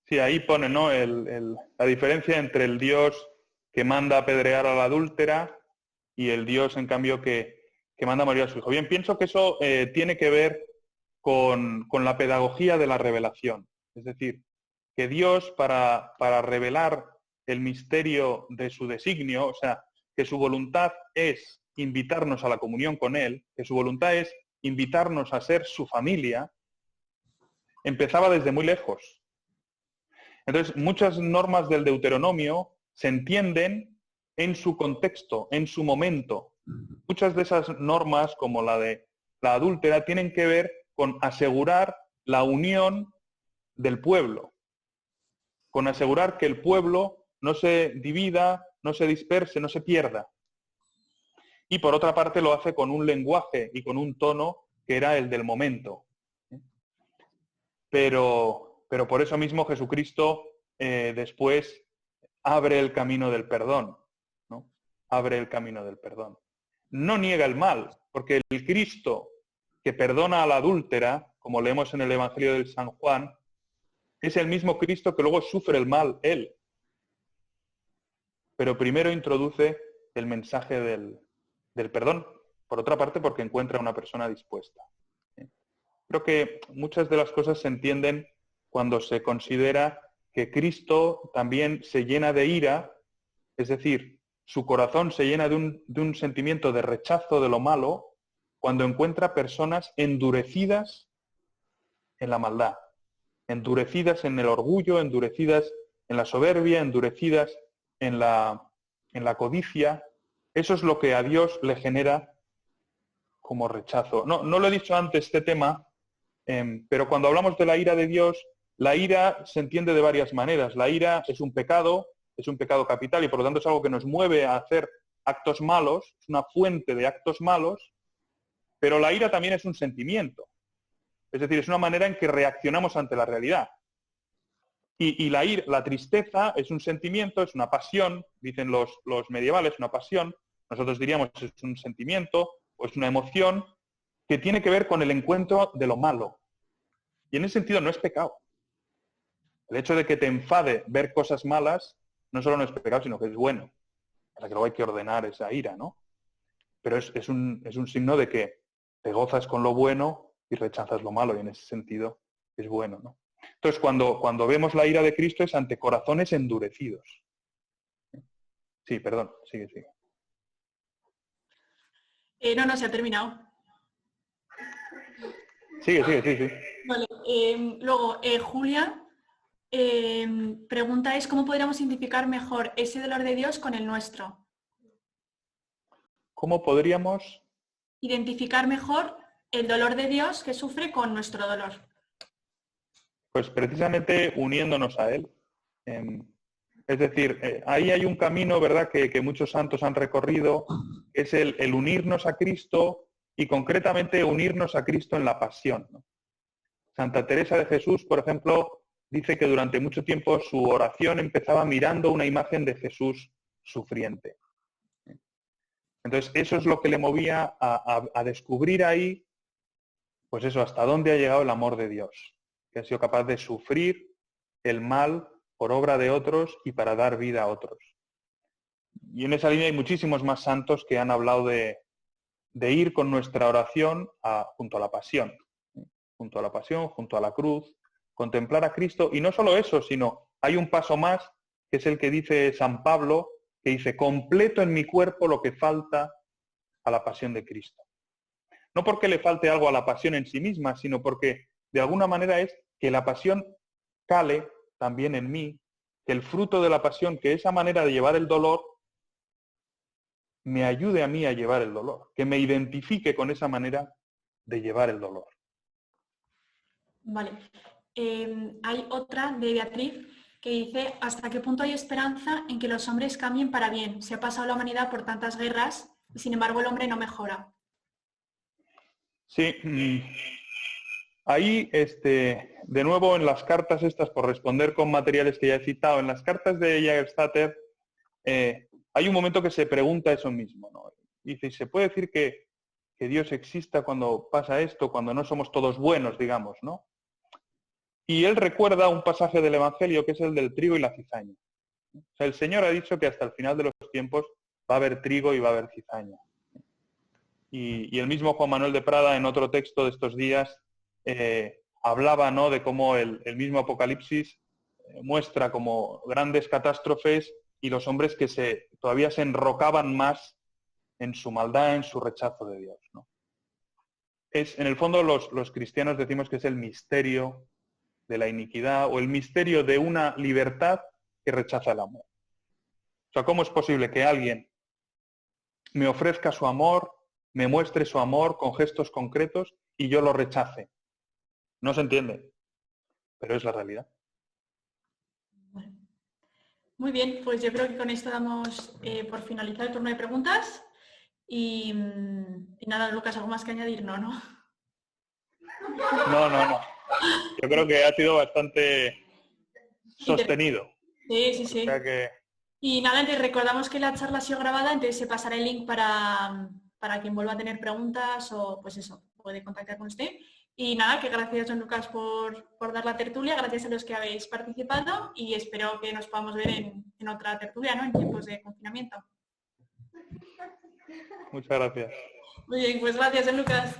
Sí, ahí pone, ¿no? La diferencia entre el Dios que manda a apedrear a la adúltera y el Dios, en cambio, que manda a morir a su hijo. Bien, pienso que eso tiene que ver con la pedagogía de la revelación. Es decir, que Dios, para revelar el misterio de su designio, o sea, que su voluntad es invitarnos a la comunión con Él, que su voluntad es invitarnos a ser su familia, empezaba desde muy lejos. Entonces, muchas normas del Deuteronomio se entienden en su contexto, en su momento. Muchas de esas normas, como la de la adúltera, tienen que ver con asegurar la unión del pueblo, con asegurar que el pueblo no se divida, no se disperse, no se pierda. Y por otra parte lo hace con un lenguaje y con un tono que era el del momento. Pero por eso mismo Jesucristo después abre el camino del perdón, ¿no? Abre el camino del perdón. No niega el mal, porque el Cristo que perdona a la adúltera, como leemos en el Evangelio de San Juan, es el mismo Cristo que luego sufre el mal, él. Pero primero introduce el mensaje del perdón, por otra parte porque encuentra a una persona dispuesta. Creo que muchas de las cosas se entienden cuando se considera que Cristo también se llena de ira, es decir, su corazón se llena de un sentimiento de rechazo de lo malo cuando encuentra personas endurecidas en la maldad, endurecidas en el orgullo, endurecidas en la soberbia, endurecidas en la codicia. Eso es lo que a Dios le genera como rechazo. No lo he dicho antes este tema, pero cuando hablamos de la ira de Dios, la ira se entiende de varias maneras. La ira es un pecado capital y por lo tanto es algo que nos mueve a hacer actos malos, es una fuente de actos malos, pero la ira también es un sentimiento. Es decir, es una manera en que reaccionamos ante la realidad. Y la tristeza es un sentimiento, es una pasión, dicen los medievales, una pasión. Nosotros diríamos es un sentimiento o es una emoción que tiene que ver con el encuentro de lo malo. Y en ese sentido no es pecado. El hecho de que te enfade ver cosas malas no solo no es pecado, sino que es bueno. Para que luego hay que ordenar esa ira, ¿no? Pero es un signo de que te gozas con lo bueno y rechazas lo malo, y en ese sentido es bueno, ¿no? Entonces, cuando vemos la ira de Cristo es ante corazones endurecidos. Sí, perdón, sigue. No, se ha terminado. Sigue, sí. Vale, luego, Julia pregunta es ¿cómo podríamos identificar mejor ese dolor de Dios con el nuestro? ¿Cómo podríamos Identificar mejor el dolor de Dios que sufre con nuestro dolor? Pues precisamente uniéndonos a Él. Es decir, ahí hay un camino, ¿verdad?, que muchos santos han recorrido, que es el unirnos a Cristo y concretamente unirnos a Cristo en la pasión, ¿no? Santa Teresa de Jesús, por ejemplo, dice que durante mucho tiempo su oración empezaba mirando una imagen de Jesús sufriente. Entonces, eso es lo que le movía a descubrir ahí, pues eso, hasta dónde ha llegado el amor de Dios, que ha sido capaz de sufrir el mal por obra de otros y para dar vida a otros. Y en esa línea hay muchísimos más santos que han hablado de ir con nuestra oración junto a la pasión, junto a la cruz, contemplar a Cristo. Y no solo eso, sino hay un paso más, que es el que dice San Pablo, que dice, completo en mi cuerpo lo que falta a la pasión de Cristo. No porque le falte algo a la pasión en sí misma, sino porque de alguna manera es que la pasión cale también en mí, que el fruto de la pasión, que esa manera de llevar el dolor, me ayude a mí a llevar el dolor, que me identifique con esa manera de llevar el dolor. Vale. Hay otra de Beatriz que dice, ¿hasta qué punto hay esperanza en que los hombres cambien para bien? Se ha pasado la humanidad por tantas guerras y sin embargo el hombre no mejora. Sí, ahí, de nuevo en las cartas estas, por responder con materiales que ya he citado, en las cartas de Jägerstätter, hay un momento que se pregunta eso mismo, ¿no? Dice, ¿se puede decir que Dios exista cuando pasa esto, cuando no somos todos buenos, digamos, ¿no? Y él recuerda un pasaje del Evangelio que es el del trigo y la cizaña. O sea, el Señor ha dicho que hasta el final de los tiempos va a haber trigo y va a haber cizaña. Y el mismo Juan Manuel de Prada, en otro texto de estos días, hablaba, ¿no?, de cómo el mismo Apocalipsis muestra como grandes catástrofes y los hombres que todavía se enrocaban más en su maldad, en su rechazo de Dios, ¿no? En el fondo los cristianos decimos que es el misterio de la iniquidad o el misterio de una libertad que rechaza el amor. O sea, ¿cómo es posible que alguien me ofrezca su amor, me muestre su amor con gestos concretos y yo lo rechace? No se entiende, pero es la realidad. Bueno. Muy bien, pues yo creo que con esto damos por finalizado el turno de preguntas. Y nada, Lucas, ¿algo más que añadir? No, ¿no? No. Yo creo que ha sido bastante sostenido. Sí, sí, sí. O sea que... Y nada, entonces recordamos que la charla ha sido grabada, entonces se pasará el link para quien vuelva a tener preguntas o pues eso, puede contactar con usted. Y nada, que gracias, don Lucas, por dar la tertulia, gracias a los que habéis participado y espero que nos podamos ver en otra tertulia, ¿no? En tiempos de confinamiento. Muchas gracias. Muy bien, pues gracias, don Lucas.